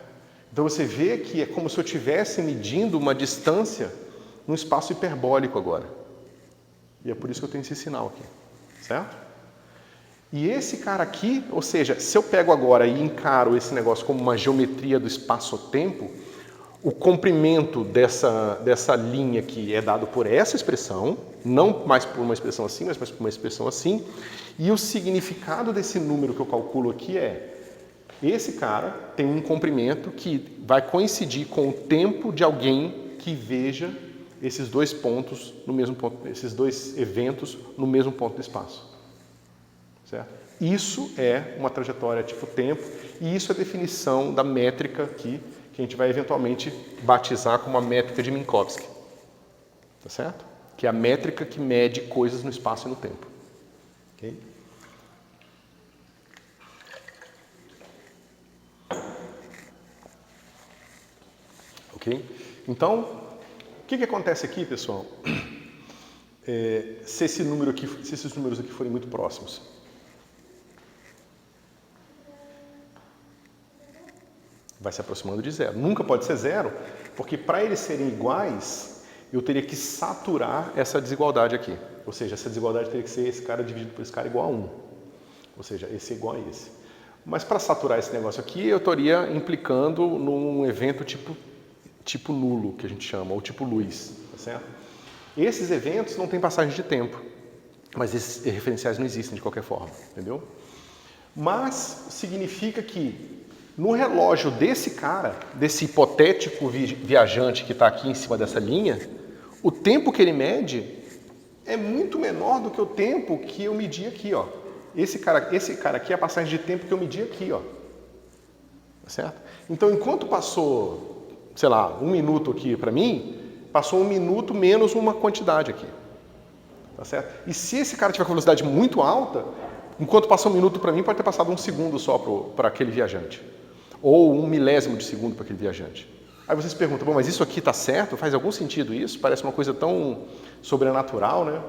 Então você vê que é como se eu estivesse medindo uma distância num espaço hiperbólico agora. E é por isso que eu tenho esse sinal aqui. Certo? E esse cara aqui, ou seja, se eu pego agora e encaro esse negócio como uma geometria do espaço-tempo, o comprimento dessa linha aqui é dado por essa expressão, não mais por uma expressão assim, mas por uma expressão assim, e o significado desse número que eu calculo aqui é esse cara tem um comprimento que vai coincidir com o tempo de alguém que veja esses dois pontos no mesmo ponto, esses dois eventos no mesmo ponto do espaço. Certo? Isso é uma trajetória tipo tempo, e isso é a definição da métrica aqui, que a gente vai eventualmente batizar como a métrica de Minkowski. Tá certo? Que é a métrica que mede coisas no espaço e no tempo. Ok? Ok? Então, o que acontece aqui, pessoal? Se esses números aqui forem muito próximos. Vai se aproximando de zero. Nunca pode ser zero, porque para eles serem iguais, eu teria que saturar essa desigualdade aqui. Ou seja, essa desigualdade teria que ser esse cara dividido por esse cara igual a 1. Ou seja, esse é igual a esse. Mas para saturar esse negócio aqui, eu estaria implicando num evento tipo nulo, que a gente chama, ou tipo luz. Tá certo? Esses eventos não têm passagem de tempo, mas esses referenciais não existem de qualquer forma. Entendeu? Mas significa que no relógio desse cara, desse hipotético viajante que está aqui em cima dessa linha, o tempo que ele mede é muito menor do que o tempo que eu medi aqui, ó. Esse cara aqui é a passagem de tempo que eu medi aqui, ó. Tá certo? Então, enquanto passou sei lá, 1 minuto aqui para mim, passou 1 minuto menos uma quantidade aqui. Tá certo? E se esse cara tiver com velocidade muito alta, enquanto passa 1 minuto para mim, pode ter passado 1 segundo só para aquele viajante. Ou 1 milésimo de segundo para aquele viajante. Aí você se pergunta, bom, mas isso aqui está certo? Faz algum sentido isso? Parece uma coisa tão sobrenatural, né?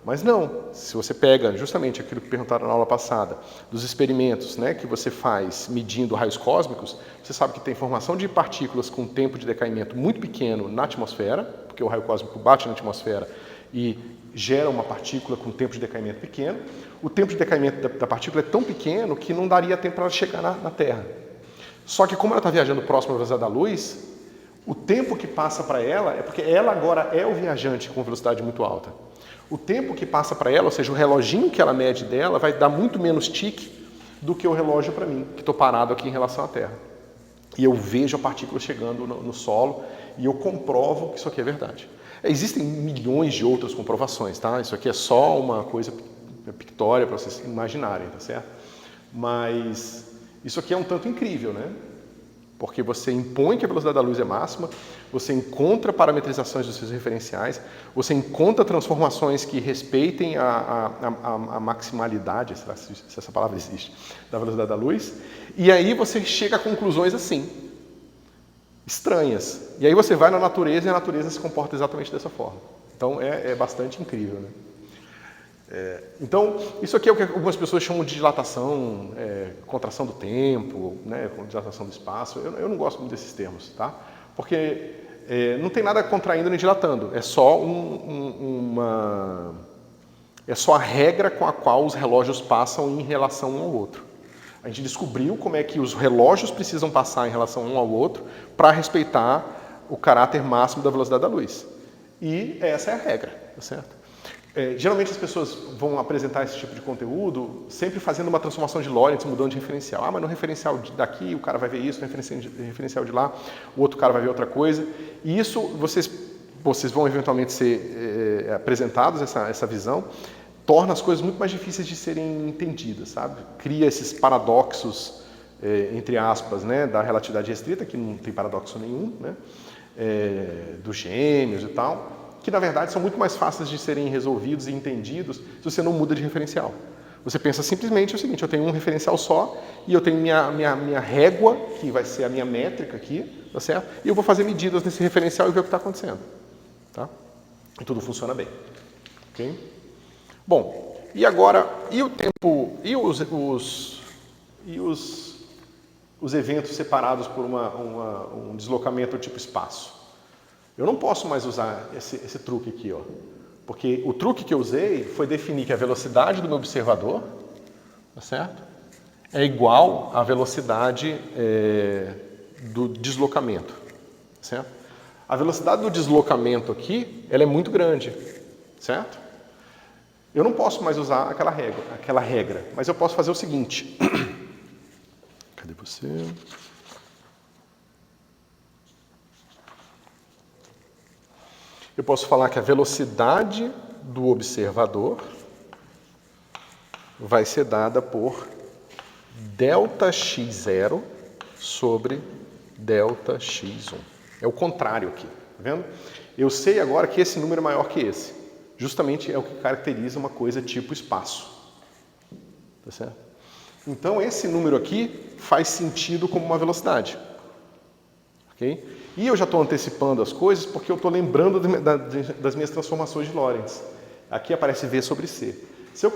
Mas não, se você pega justamente aquilo que perguntaram na aula passada, dos experimentos, né, que você faz medindo raios cósmicos, você sabe que tem formação de partículas com tempo de decaimento muito pequeno na atmosfera, porque o raio cósmico bate na atmosfera e gera uma partícula com tempo de decaimento pequeno. O tempo de decaimento da partícula é tão pequeno que não daria tempo para ela chegar na Terra. Só que como ela está viajando próximo à velocidade da luz, o tempo que passa para ela é porque ela agora é o viajante com velocidade muito alta. O tempo que passa para ela, ou seja, o reloginho que ela mede dela, vai dar muito menos tique do que o relógio para mim, que estou parado aqui em relação à Terra. E eu vejo a partícula chegando no solo e eu comprovo que isso aqui é verdade. Existem milhões de outras comprovações, tá? Isso aqui é só uma coisa pictória para vocês imaginarem, tá certo? Mas isso aqui é um tanto incrível, né? Porque você impõe que a velocidade da luz é máxima, você encontra parametrizações dos seus referenciais, você encontra transformações que respeitem a maximalidade, se essa palavra existe, da velocidade da luz, e aí você chega a conclusões assim, estranhas. E aí você vai na natureza e a natureza se comporta exatamente dessa forma. Então é bastante incrível, né? Então, isso aqui é o que algumas pessoas chamam de dilatação, contração do tempo, né, dilatação do espaço. Eu não gosto muito desses termos, tá? Porque não tem nada contraindo nem dilatando, é só é só a regra com a qual os relógios passam em relação um ao outro. A gente descobriu como é que os relógios precisam passar em relação um ao outro para respeitar o caráter máximo da velocidade da luz. E essa é a regra, tá certo? Geralmente as pessoas vão apresentar esse tipo de conteúdo sempre fazendo uma transformação de Lorentz, mudando de referencial. Ah, mas no referencial daqui o cara vai ver isso, no referencial de lá o outro cara vai ver outra coisa. E isso vocês vão eventualmente ser apresentados, essa visão, torna as coisas muito mais difíceis de serem entendidas, sabe? Cria esses paradoxos, entre aspas, né, da relatividade restrita, que não tem paradoxo nenhum, né, dos gêmeos e tal, que na verdade são muito mais fáceis de serem resolvidos e entendidos se você não muda de referencial. Você pensa simplesmente o seguinte, eu tenho um referencial só e eu tenho minha régua, que vai ser a minha métrica aqui, tá certo? E eu vou fazer medidas nesse referencial e ver o que está acontecendo. Tá? E tudo funciona bem. Ok? Bom, e agora, e o tempo, e os eventos separados por um deslocamento tipo espaço? Eu não posso mais usar esse truque aqui, ó, porque o truque que eu usei foi definir que a velocidade do meu observador, tá certo? É igual à velocidade do deslocamento, certo? A velocidade do deslocamento aqui, ela é muito grande, certo? Eu não posso mais usar aquela regra, mas eu posso fazer o seguinte. Cadê você? Eu posso falar que a velocidade do observador vai ser dada por ΔX0 sobre ΔX1. É o contrário aqui, tá vendo? Eu sei agora que esse número é maior que esse. Justamente é o que caracteriza uma coisa tipo espaço. Tá certo? Então, esse número aqui faz sentido como uma velocidade. Ok? E eu já estou antecipando as coisas porque eu estou lembrando das minhas transformações de Lorentz. Aqui aparece V sobre C. Se eu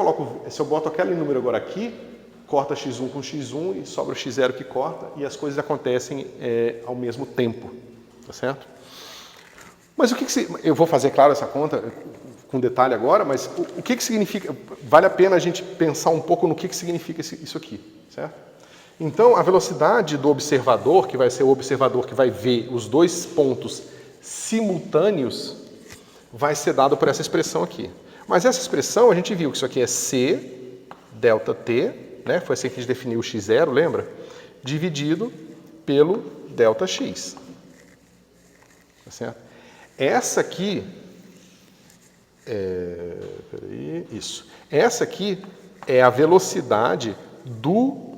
boto aquele número agora aqui, corta x1 com x1 e sobra o x0 que corta e as coisas acontecem ao mesmo tempo. Tá certo? Mas eu vou fazer, claro, essa conta com detalhe agora, mas o que significa... Vale a pena a gente pensar um pouco no que significa isso aqui, certo? Então, a velocidade do observador, que vai ser o observador que vai ver os dois pontos simultâneos, vai ser dado por essa expressão aqui. Mas essa expressão, a gente viu que isso aqui é C, ΔT, né? Foi assim que a gente definiu o x0, lembra? Dividido pelo ΔX. Tá certo? Essa aqui... isso. Essa aqui é a velocidade do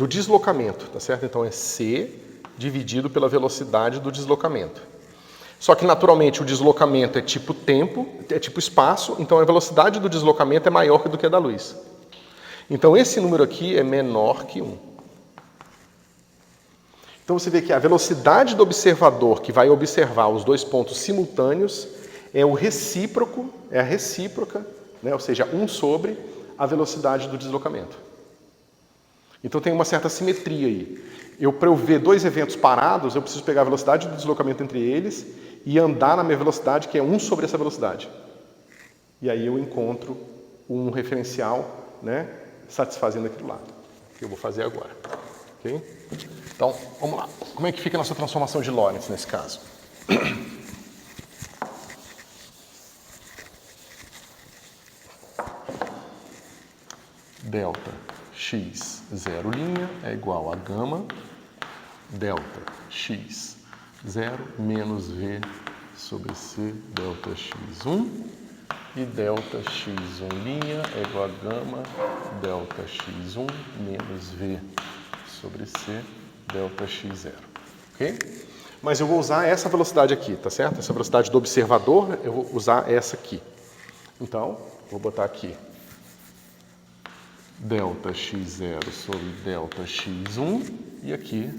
deslocamento, tá certo? Então é C dividido pela velocidade do deslocamento. Só que, naturalmente, o deslocamento é tipo tempo, é tipo espaço, então a velocidade do deslocamento é maior do que a da luz. Então, esse número aqui é menor que 1. Então, você vê que a velocidade do observador que vai observar os dois pontos simultâneos é a recíproca, né? Ou seja, 1 sobre a velocidade do deslocamento. Então, tem uma certa simetria aí. Para eu ver dois eventos parados, eu preciso pegar a velocidade do deslocamento entre eles e andar na minha velocidade, que é 1 sobre essa velocidade. E aí eu encontro um referencial, né, satisfazendo aquilo lá, que eu vou fazer agora. Okay? Então, vamos lá. Como é que fica a nossa transformação de Lorentz nesse caso? Delta x 0' é igual a gama delta x 0 menos v sobre c delta x1 e delta x1' é igual a gama delta x1 menos v sobre c delta x0. Ok? Mas eu vou usar essa velocidade aqui, tá certo? Essa velocidade do observador, eu vou usar essa aqui. Então, vou botar aqui delta x0 sobre delta x1 e aqui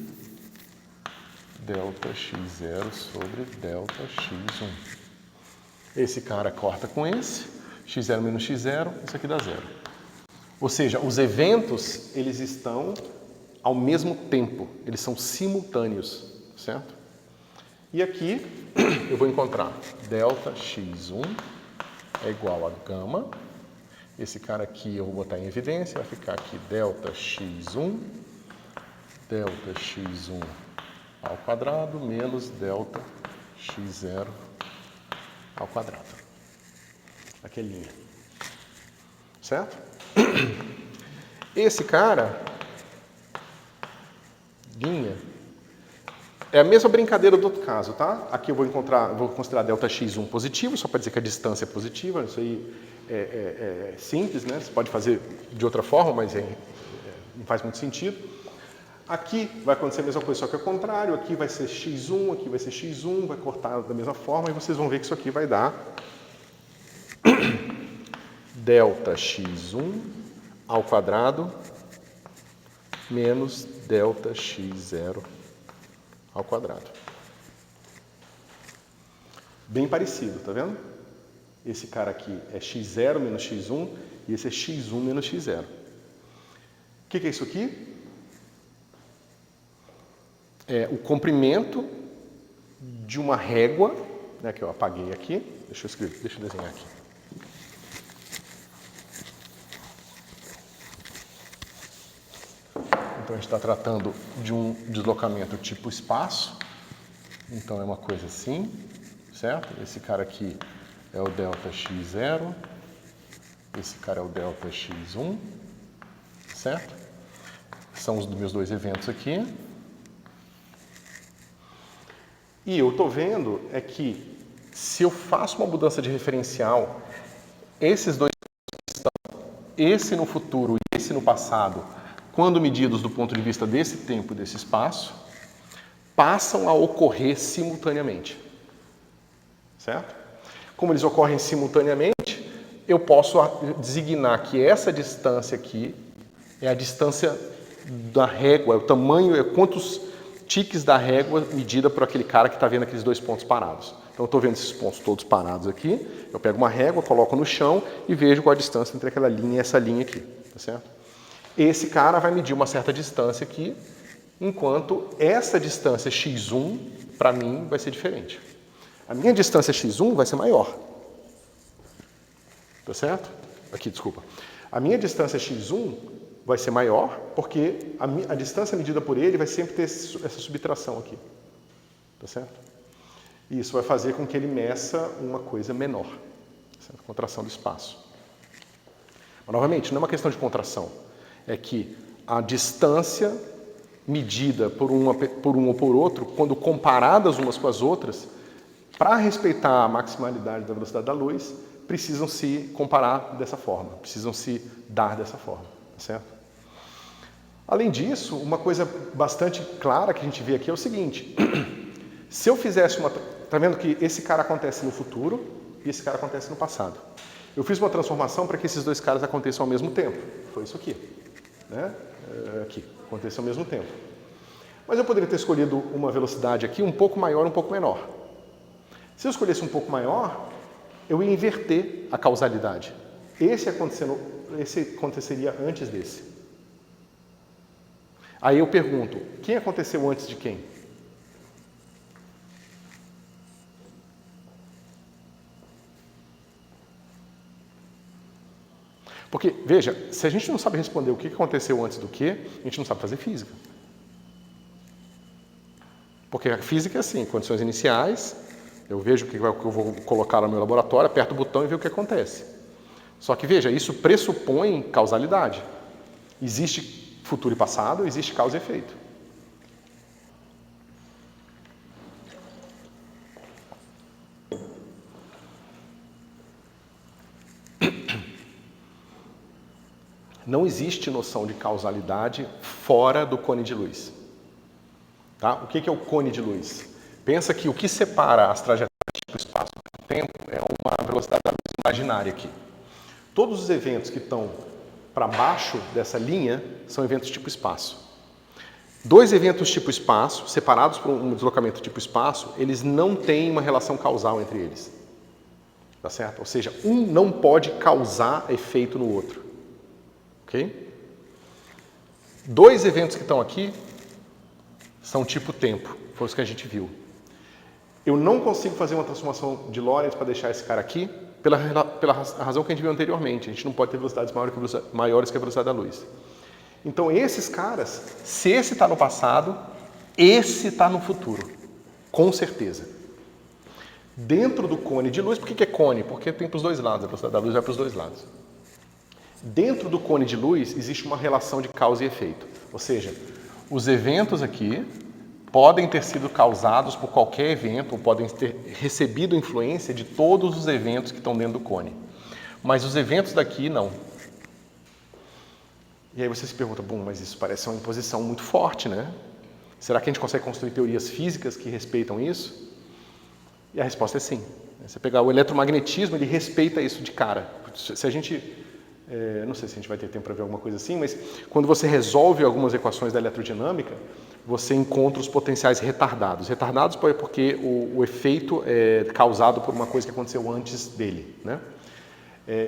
delta x0 sobre delta x1. Esse cara corta com esse, x0 menos x0, isso aqui dá 0. Ou seja, os eventos, eles estão ao mesmo tempo, eles são simultâneos, certo? E aqui eu vou encontrar delta x1 é igual a gama. Esse cara aqui eu vou botar em evidência, vai ficar aqui delta x1 ao quadrado menos delta x0 ao quadrado. Aqui é linha. Certo? Esse cara, linha, é a mesma brincadeira do outro caso, tá? Aqui eu vou considerar delta x1 positivo, só para dizer que a distância é positiva. Isso aí é simples, né? Você pode fazer de outra forma, mas não faz muito sentido. Aqui vai acontecer a mesma coisa, só que ao contrário. Aqui vai ser x1, aqui vai ser x1, vai cortar da mesma forma, e vocês vão ver que isso aqui vai dar delta x1 ao quadrado menos delta x0 ao quadrado. Bem parecido, tá vendo? Esse cara aqui é x0 menos x1 e esse é x1 menos x0. O que é isso aqui? É o comprimento de uma régua, né, que eu apaguei aqui. Deixa eu desenhar aqui. Então a gente está tratando de um deslocamento tipo espaço. Então é uma coisa assim, certo? Esse cara aqui é o delta x0, esse cara é o delta x1, certo? São os meus dois eventos aqui. E eu estou vendo é que se eu faço uma mudança de referencial, esses dois estão, esse no futuro e esse no passado, quando medidos do ponto de vista desse tempo e desse espaço, passam a ocorrer simultaneamente. Certo? Como eles ocorrem simultaneamente, eu posso designar que essa distância aqui é a distância da régua, é o tamanho, é quantos tiques da régua medida por aquele cara que está vendo aqueles dois pontos parados. Então, eu estou vendo esses pontos todos parados aqui, eu pego uma régua, coloco no chão e vejo qual a distância entre aquela linha e essa linha aqui, tá certo? Esse cara vai medir uma certa distância aqui, enquanto essa distância x1, para mim, vai ser diferente. A minha distância x1 vai ser maior. Tá certo? Aqui, desculpa. A minha distância x1 vai ser maior, porque a distância medida por ele vai sempre ter essa subtração aqui. Tá certo? E isso vai fazer com que ele meça uma coisa menor. Certo? Contração do espaço. Mas, novamente, não é uma questão de contração. É que a distância medida por um ou por outro, quando comparadas umas com as outras, para respeitar a maximalidade da velocidade da luz, precisam se comparar dessa forma, precisam se dar dessa forma, certo? Além disso, uma coisa bastante clara que a gente vê aqui é o seguinte, se eu fizesse uma... Tá vendo que esse cara acontece no futuro e esse cara acontece no passado. Eu fiz uma transformação para que esses dois caras aconteçam ao mesmo tempo. Foi isso aqui, né? Aqui, aconteceu ao mesmo tempo. Mas eu poderia ter escolhido uma velocidade aqui um pouco maior, um pouco menor. Se eu escolhesse um pouco maior, eu ia inverter a causalidade. Esse aconteceria antes desse. Aí eu pergunto, quem aconteceu antes de quem? Porque, veja, se a gente não sabe responder o que aconteceu antes do que, a gente não sabe fazer física. Porque a física é assim, condições iniciais, eu vejo o que eu vou colocar no meu laboratório, aperto o botão e vejo o que acontece. Só que, veja, isso pressupõe causalidade. Existe futuro e passado, existe causa e efeito. Não existe noção de causalidade fora do cone de luz. Tá? O que é o cone de luz? Pensa que o que separa as trajetórias do espaço do tempo é uma velocidade da luz imaginária aqui. Todos os eventos que estão para baixo dessa linha são eventos tipo espaço. Dois eventos tipo espaço, separados por um deslocamento tipo espaço, eles não têm uma relação causal entre eles. Tá certo? Ou seja, um não pode causar efeito no outro. Ok? Dois eventos que estão aqui são tipo tempo, foi isso que a gente viu. Eu não consigo fazer uma transformação de Lorentz para deixar esse cara aqui, pela razão que a gente viu anteriormente. A gente não pode ter velocidades maiores que a velocidade da luz. Então, esses caras, se esse está no passado, esse está no futuro. Com certeza. Dentro do cone de luz, por que é cone? Porque tem para os dois lados, a velocidade da luz vai para os dois lados. Dentro do cone de luz, existe uma relação de causa e efeito. Ou seja, os eventos aqui podem ter sido causados por qualquer evento, ou podem ter recebido influência de todos os eventos que estão dentro do cone. Mas os eventos daqui, não. E aí você se pergunta, bom, mas isso parece uma imposição muito forte, né? Será que a gente consegue construir teorias físicas que respeitam isso? E a resposta é sim. Você pegar o eletromagnetismo, ele respeita isso de cara. Se a gente... não sei se a gente vai ter tempo para ver alguma coisa assim, mas quando você resolve algumas equações da eletrodinâmica, você encontra os potenciais retardados. Retardados porque o efeito é causado por uma coisa que aconteceu antes dele, né?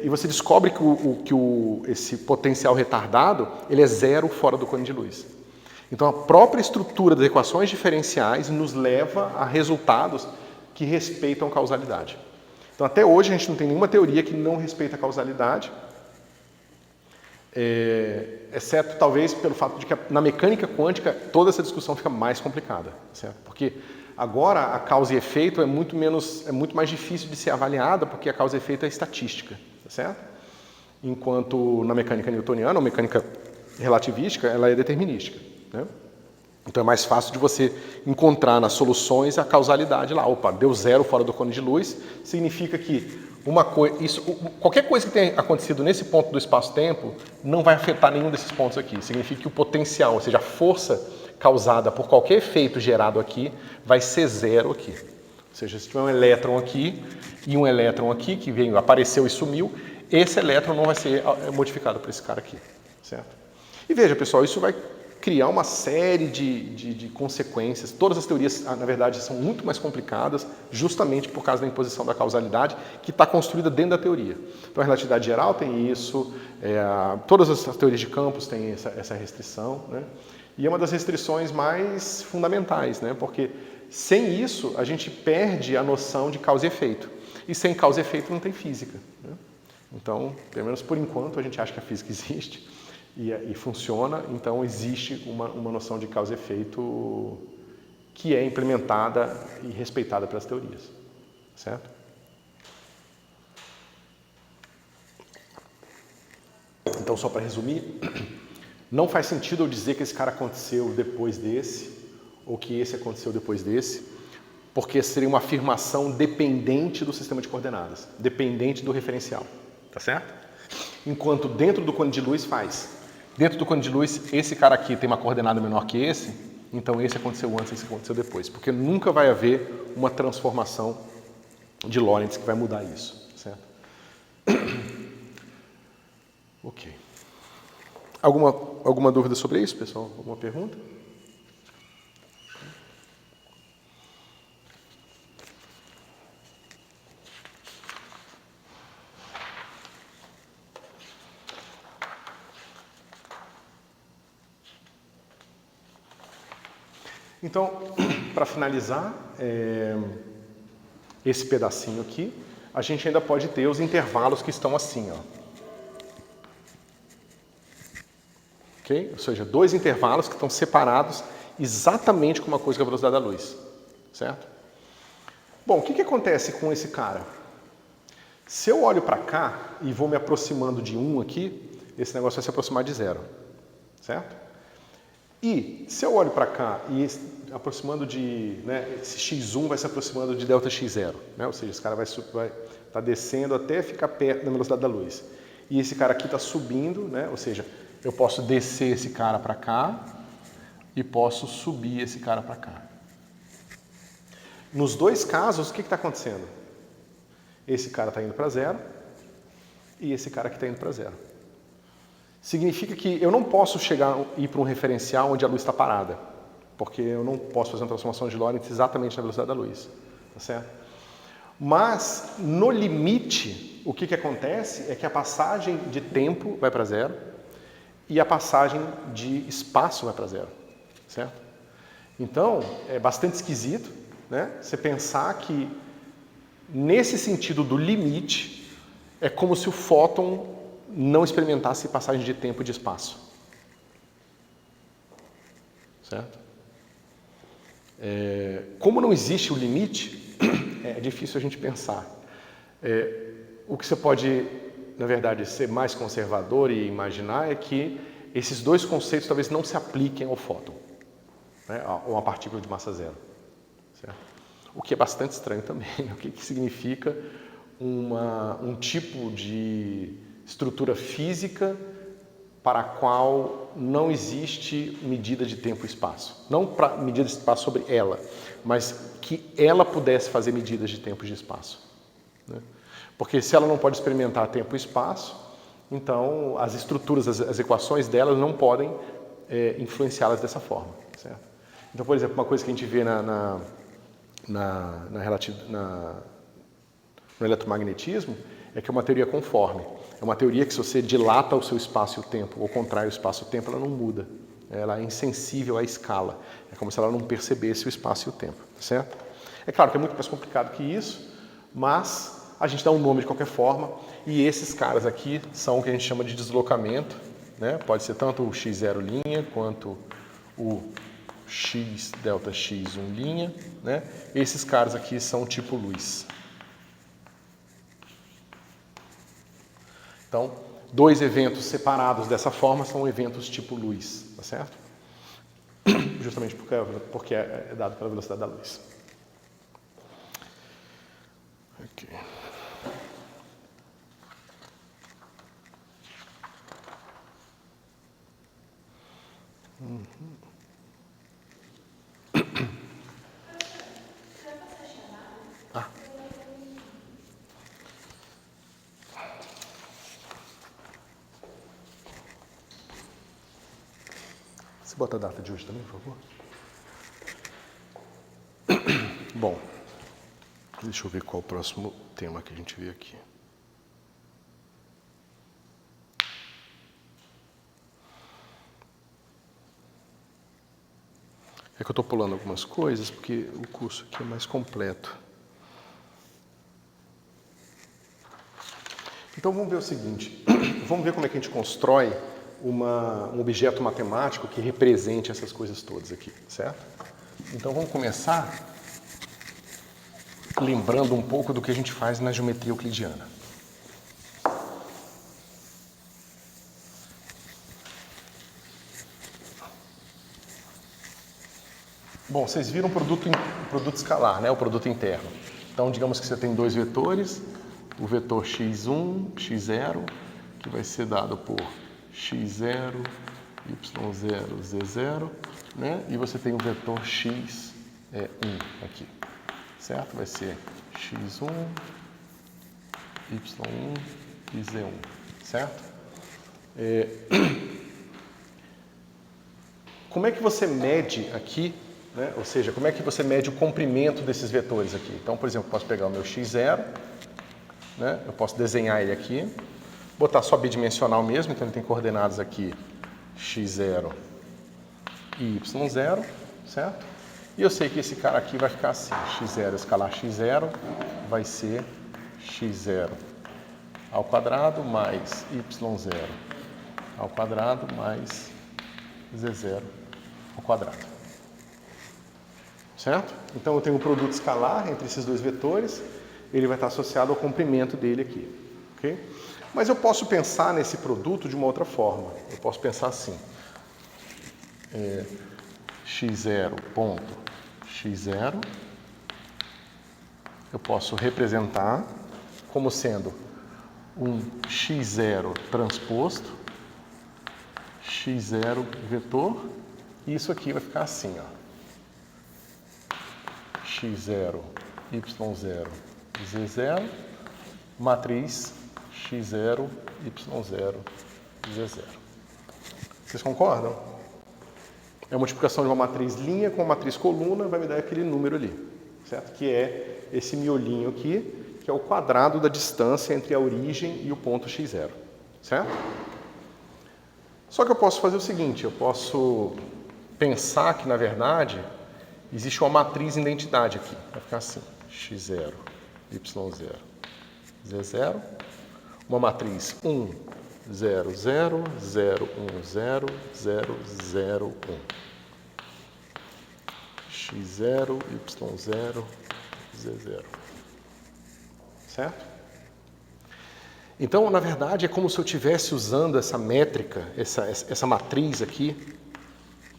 E você descobre que esse potencial retardado ele é zero fora do cone de luz. Então a própria estrutura das equações diferenciais nos leva a resultados que respeitam a causalidade. Então até hoje a gente não tem nenhuma teoria que não respeita a causalidade, exceto talvez pelo fato de que na mecânica quântica toda essa discussão fica mais complicada, certo? Porque agora a causa e efeito é muito mais difícil de ser avaliada porque a causa e efeito é estatística, certo? Enquanto na mecânica newtoniana ou mecânica relativística ela é determinística, né? Então é mais fácil de você encontrar nas soluções a causalidade lá. Opa, deu zero fora do cone de luz, significa que qualquer coisa que tenha acontecido nesse ponto do espaço-tempo não vai afetar nenhum desses pontos aqui. Significa que o potencial, ou seja, a força causada por qualquer efeito gerado aqui, vai ser zero aqui. Ou seja, se tiver um elétron aqui e um elétron aqui, que apareceu e sumiu, esse elétron não vai ser modificado por esse cara aqui, certo? E veja, pessoal, isso vai criar uma série de consequências. Todas as teorias, na verdade, são muito mais complicadas, justamente por causa da imposição da causalidade, que está construída dentro da teoria. Então, a relatividade geral tem isso, todas as teorias de campos têm essa restrição, né? E é uma das restrições mais fundamentais, né? Porque sem isso, a gente perde a noção de causa e efeito. E sem causa e efeito não tem física, né? Então, pelo menos por enquanto, a gente acha que a física existe e funciona, então existe uma noção de causa e efeito que é implementada e respeitada pelas teorias, certo? Então, só para resumir, não faz sentido eu dizer que esse cara aconteceu depois desse, ou que esse aconteceu depois desse, porque seria uma afirmação dependente do sistema de coordenadas, dependente do referencial, tá certo? Enquanto dentro do cone de luz faz. Dentro do cone de luz, esse cara aqui tem uma coordenada menor que esse, então esse aconteceu antes, esse aconteceu depois, porque nunca vai haver uma transformação de Lorentz que vai mudar isso, certo? Ok. Alguma dúvida sobre isso, pessoal? Alguma pergunta? Então, para finalizar esse pedacinho aqui, a gente ainda pode ter os intervalos que estão assim, ó. Okay? Ou seja, dois intervalos que estão separados exatamente com uma coisa que é a velocidade da luz, certo? Bom, o que acontece com esse cara? Se eu olho para cá e vou me aproximando de 1 aqui, esse negócio vai se aproximar de 0, certo? E se eu olho para cá e aproximando de, né, esse x1 vai se aproximando de ΔX0, né? Ou seja, esse cara vai tá descendo até ficar perto da velocidade da luz. E esse cara aqui está subindo, né? Ou seja, eu posso descer esse cara para cá e posso subir esse cara para cá. Nos dois casos, o que está acontecendo? Esse cara está indo para 0 e esse cara aqui está indo para 0. Significa que eu não posso ir para um referencial onde a luz está parada, porque eu não posso fazer uma transformação de Lorentz exatamente na velocidade da luz, tá certo? Mas, no limite, o que acontece é que a passagem de tempo vai para 0 e a passagem de espaço vai para 0, certo? Então, é bastante esquisito, né? Você pensar que, nesse sentido do limite, é como se o fóton não experimentasse passagem de tempo e de espaço. Certo? Como não existe o limite, é difícil a gente pensar. O que você pode, na verdade, ser mais conservador e imaginar é que esses dois conceitos talvez não se apliquem ao fóton, né? Ou a uma partícula de massa zero. Certo? O que é bastante estranho também. O que significa um tipo de estrutura física para a qual não existe medida de tempo e espaço. Não para medida de espaço sobre ela, mas que ela pudesse fazer medidas de tempo e de espaço, né? Porque se ela não pode experimentar tempo e espaço, então as estruturas, as equações dela não podem influenciá-las dessa forma, certo? Então, por exemplo, uma coisa que a gente vê no eletromagnetismo é que é uma teoria conforme. É uma teoria que, se você dilata o seu espaço e o tempo, ou contrai o espaço e o tempo, ela não muda. Ela é insensível à escala. É como se ela não percebesse o espaço e o tempo, certo? É claro que é muito mais complicado que isso, mas a gente dá um nome de qualquer forma, e esses caras aqui são o que a gente chama de deslocamento, né? Pode ser tanto o x0', quanto o x ΔX1', né? Esses caras aqui são tipo luz. Então, dois eventos separados dessa forma são eventos tipo luz, tá certo? Justamente porque é dado pela velocidade da luz. Ok. Você bota a data de hoje também, por favor? Bom, deixa eu ver qual o próximo tema que a gente vê aqui. É que eu estou pulando algumas coisas porque o curso aqui é mais completo. Então vamos ver o seguinte, vamos ver como é que a gente constrói um objeto matemático que represente essas coisas todas aqui, certo? Então vamos começar lembrando um pouco do que a gente faz na geometria euclidiana. Bom, vocês viram o produto escalar, né? O produto interno. Então, digamos que você tem dois vetores, o vetor x1, x0, que vai ser dado por x0 y0, z0, né? E você tem o vetor x 1 aqui, certo? Vai ser x1, y1 e z1, certo? Como é que você mede aqui, né? Ou seja, como é que você mede o comprimento desses vetores aqui? Então, por exemplo, eu posso pegar o meu x0, né? Eu posso desenhar ele aqui, botar só bidimensional mesmo, então ele tem coordenadas aqui x0 e y0, certo? E eu sei que esse cara aqui vai ficar assim, x0 escalar x0 vai ser x0 ao quadrado mais y0 ao quadrado mais z0 ao quadrado. Certo? Então eu tenho um produto escalar entre esses dois vetores, ele vai estar associado ao comprimento dele aqui. Okay? Mas eu posso pensar nesse produto de uma outra forma. Eu posso pensar assim. x0 ponto x0 eu posso representar como sendo um x0 transposto, x0 vetor, e isso aqui vai ficar assim, ó. x0, y0, z0, matriz x0, y0, z0. Vocês concordam? É a multiplicação de uma matriz linha com uma matriz coluna, vai me dar aquele número ali, certo? Que é esse miolinho aqui, que é o quadrado da distância entre a origem e o ponto x0, certo? Só que eu posso fazer o seguinte, eu posso pensar que, na verdade, existe uma matriz identidade aqui. Vai ficar assim, x0, y0, z0, uma matriz 1, 0, 0, 0, 1, 0, 0, 0, 1. x0, y0, z0. Certo? Então, na verdade, é como se eu estivesse usando essa métrica, essa matriz aqui,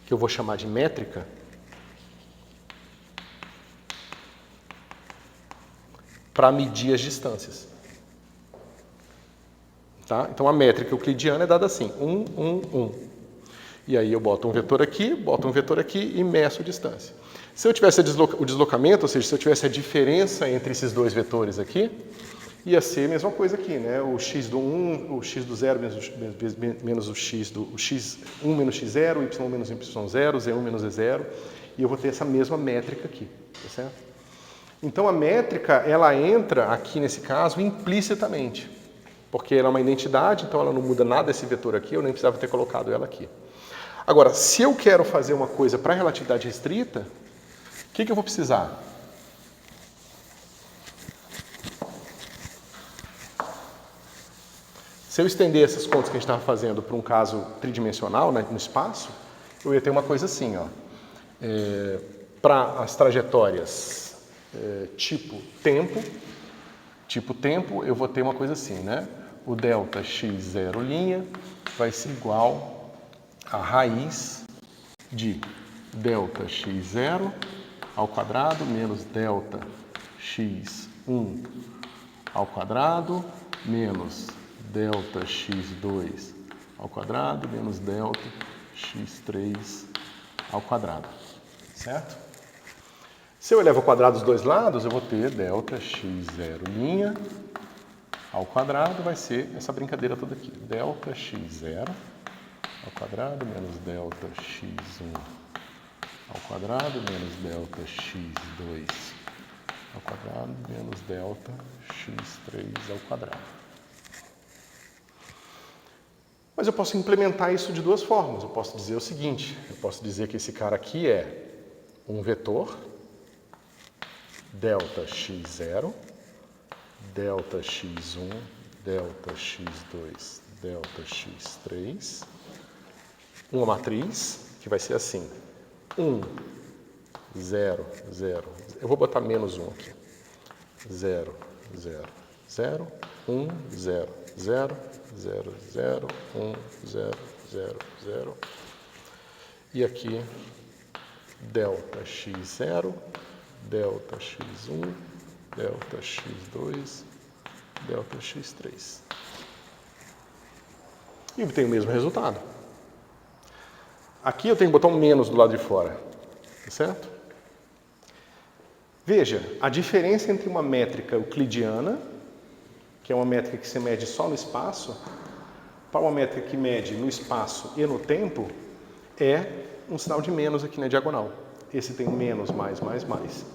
que eu vou chamar de métrica, para medir as distâncias. Tá? Então, a métrica euclidiana é dada assim, 1, 1, 1. E aí eu boto um vetor aqui e meço a distância. Se eu tivesse o deslocamento, ou seja, se eu tivesse a diferença entre esses dois vetores aqui, ia ser a mesma coisa aqui, né? O x do 1, o x do 0 menos o x1 menos x0, o y1 menos y0, z1 menos z0, e eu vou ter essa mesma métrica aqui, tá certo? Então a métrica, ela entra aqui nesse caso implicitamente, porque ela é uma identidade, então ela não muda nada desse vetor aqui, eu nem precisava ter colocado ela aqui. Agora, se eu quero fazer uma coisa para relatividade restrita, o que eu vou precisar? Se eu estender essas contas que a gente estava fazendo para um caso tridimensional, né, no espaço, eu ia ter uma coisa assim, ó. Para as trajetórias tipo tempo, eu vou ter uma coisa assim, né? O delta x0' vai ser igual a raiz de delta x0 ao quadrado menos delta x1 ao quadrado menos delta x2 ao quadrado menos delta x3 ao quadrado, certo? Se eu elevo ao quadrado os dois lados, eu vou ter delta x0' ao quadrado, vai ser essa brincadeira toda aqui. Delta x0 ao quadrado menos delta x1 ao quadrado menos delta x2 ao quadrado menos delta x3 ao quadrado. Mas eu posso implementar isso de duas formas. Eu posso dizer o seguinte, eu posso dizer que esse cara aqui é um vetor, delta x0, delta x1, delta x2, delta x3, uma matriz que vai ser assim, 1, 0, 0, eu vou botar menos 1 aqui, 0, 0, 0, 1, 0, 0, 0, 0, 1, 0, 0, 0, e aqui delta x0, delta x1, delta x2, delta x3. E obtenho o mesmo resultado. Aqui eu tenho que botar um menos do lado de fora, tá certo? Veja, a diferença entre uma métrica euclidiana, que é uma métrica que se mede só no espaço, para uma métrica que mede no espaço e no tempo, é um sinal de menos aqui na diagonal. Esse tem menos, mais, mais, mais.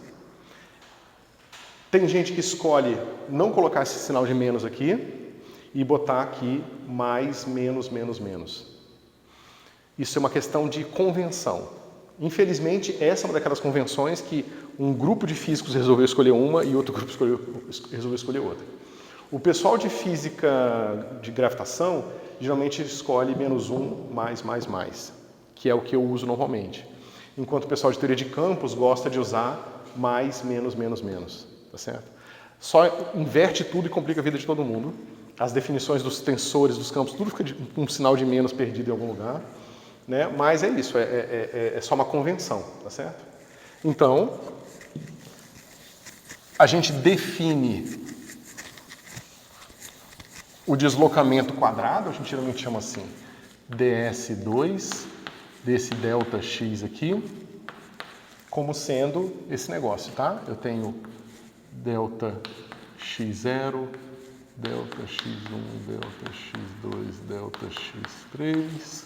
Tem gente que escolhe não colocar esse sinal de menos aqui e botar aqui mais, menos, menos, menos. Isso é uma questão de convenção. Infelizmente, essa é uma daquelas convenções que um grupo de físicos resolveu escolher uma e outro grupo resolveu escolher outra. O pessoal de física de gravitação geralmente escolhe menos um, mais, mais, mais, que é o que eu uso normalmente. Enquanto o pessoal de teoria de campos gosta de usar mais, menos, menos, menos, tá certo? Só inverte tudo e complica a vida de todo mundo. As definições dos tensores, dos campos, tudo fica com um sinal de menos perdido em algum lugar, né? Mas é isso, é só uma convenção, tá certo? Então, a gente define o deslocamento quadrado, a gente geralmente chama assim, ds2, desse ΔX aqui, como sendo esse negócio, tá? Eu tenho ΔX0, ΔX1, ΔX2, ΔX3,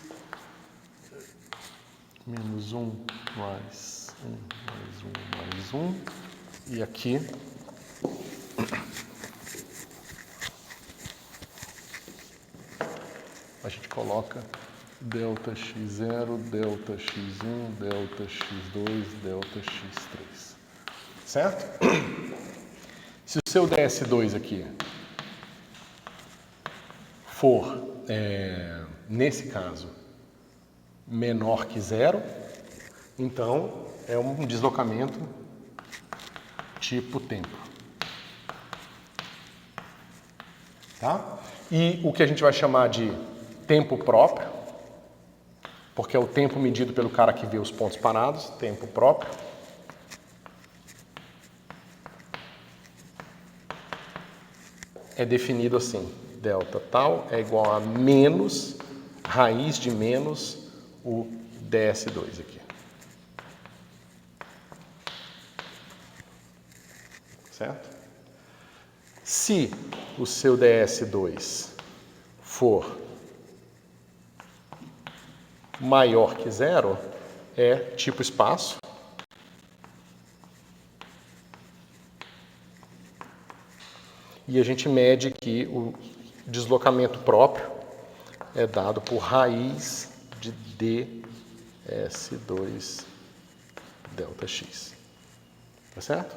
menos 1, mais 1, mais 1, mais 1, e aqui a gente coloca ΔX0, ΔX1, ΔX2, ΔX3. Certo? Se o seu ds2 aqui for, nesse caso, menor que zero, então é um deslocamento tipo tempo. Tá? E o que a gente vai chamar de tempo próprio, porque é o tempo medido pelo cara que vê os pontos parados, tempo próprio. É definido assim, delta tal é igual a menos, raiz de menos, o ds2 aqui. Certo? Se o seu ds2 for maior que zero, é tipo espaço. E a gente mede que o deslocamento próprio é dado por raiz de ds2 ΔX. Tá certo?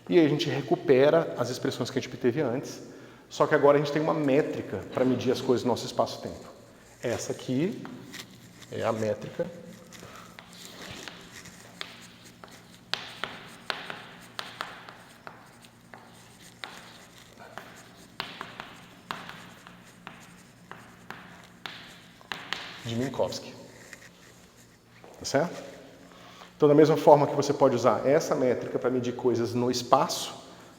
E aí a gente recupera as expressões que a gente obteve antes, só que agora a gente tem uma métrica para medir as coisas no nosso espaço-tempo. Essa aqui é a métrica de Minkowski. Tá certo? Então, da mesma forma que você pode usar essa métrica para medir coisas no espaço,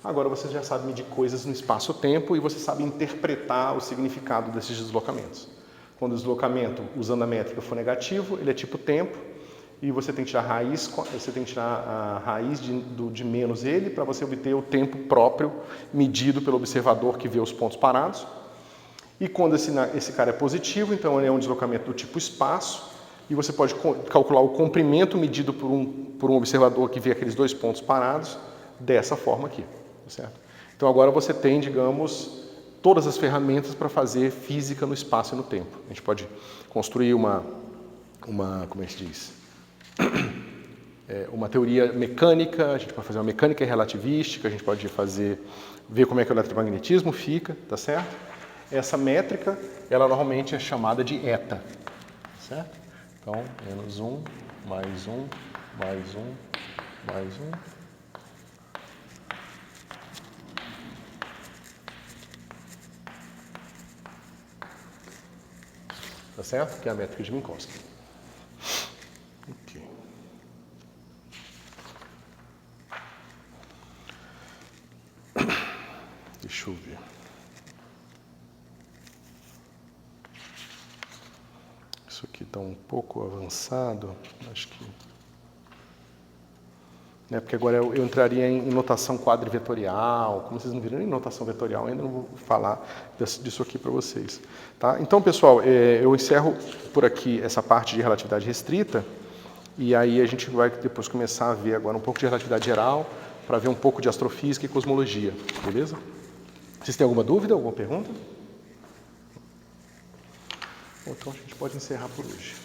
agora você já sabe medir coisas no espaço-tempo e você sabe interpretar o significado desses deslocamentos. Quando o deslocamento, usando a métrica, for negativo, ele é tipo tempo, e você tem que tirar a raiz de menos ele para você obter o tempo próprio medido pelo observador que vê os pontos parados. E quando esse cara é positivo, então ele é um deslocamento do tipo espaço, e você pode calcular o comprimento medido por um observador que vê aqueles dois pontos parados dessa forma aqui. Certo? Então agora você tem, digamos, todas as ferramentas para fazer física no espaço e no tempo. A gente pode construir como é que se diz? Uma teoria mecânica, a gente pode fazer uma mecânica relativística, a gente pode ver como é que o eletromagnetismo fica, tá certo? Essa métrica, ela normalmente é chamada de eta, certo? Então, menos 1, mais 1, mais 1, mais 1. Tá certo? Que é a métrica de Minkowski. Ok. Deixa eu ver. Isso Isso aqui está um pouco avançado, acho que... Porque agora eu entraria em notação quadrivetorial, como vocês não viram em notação vetorial, ainda não vou falar disso aqui para vocês. Tá? Então, pessoal, eu encerro por aqui essa parte de relatividade restrita, e aí a gente vai depois começar a ver agora um pouco de relatividade geral, para ver um pouco de astrofísica e cosmologia, beleza? Vocês têm alguma dúvida, alguma pergunta? Então a gente pode encerrar por hoje.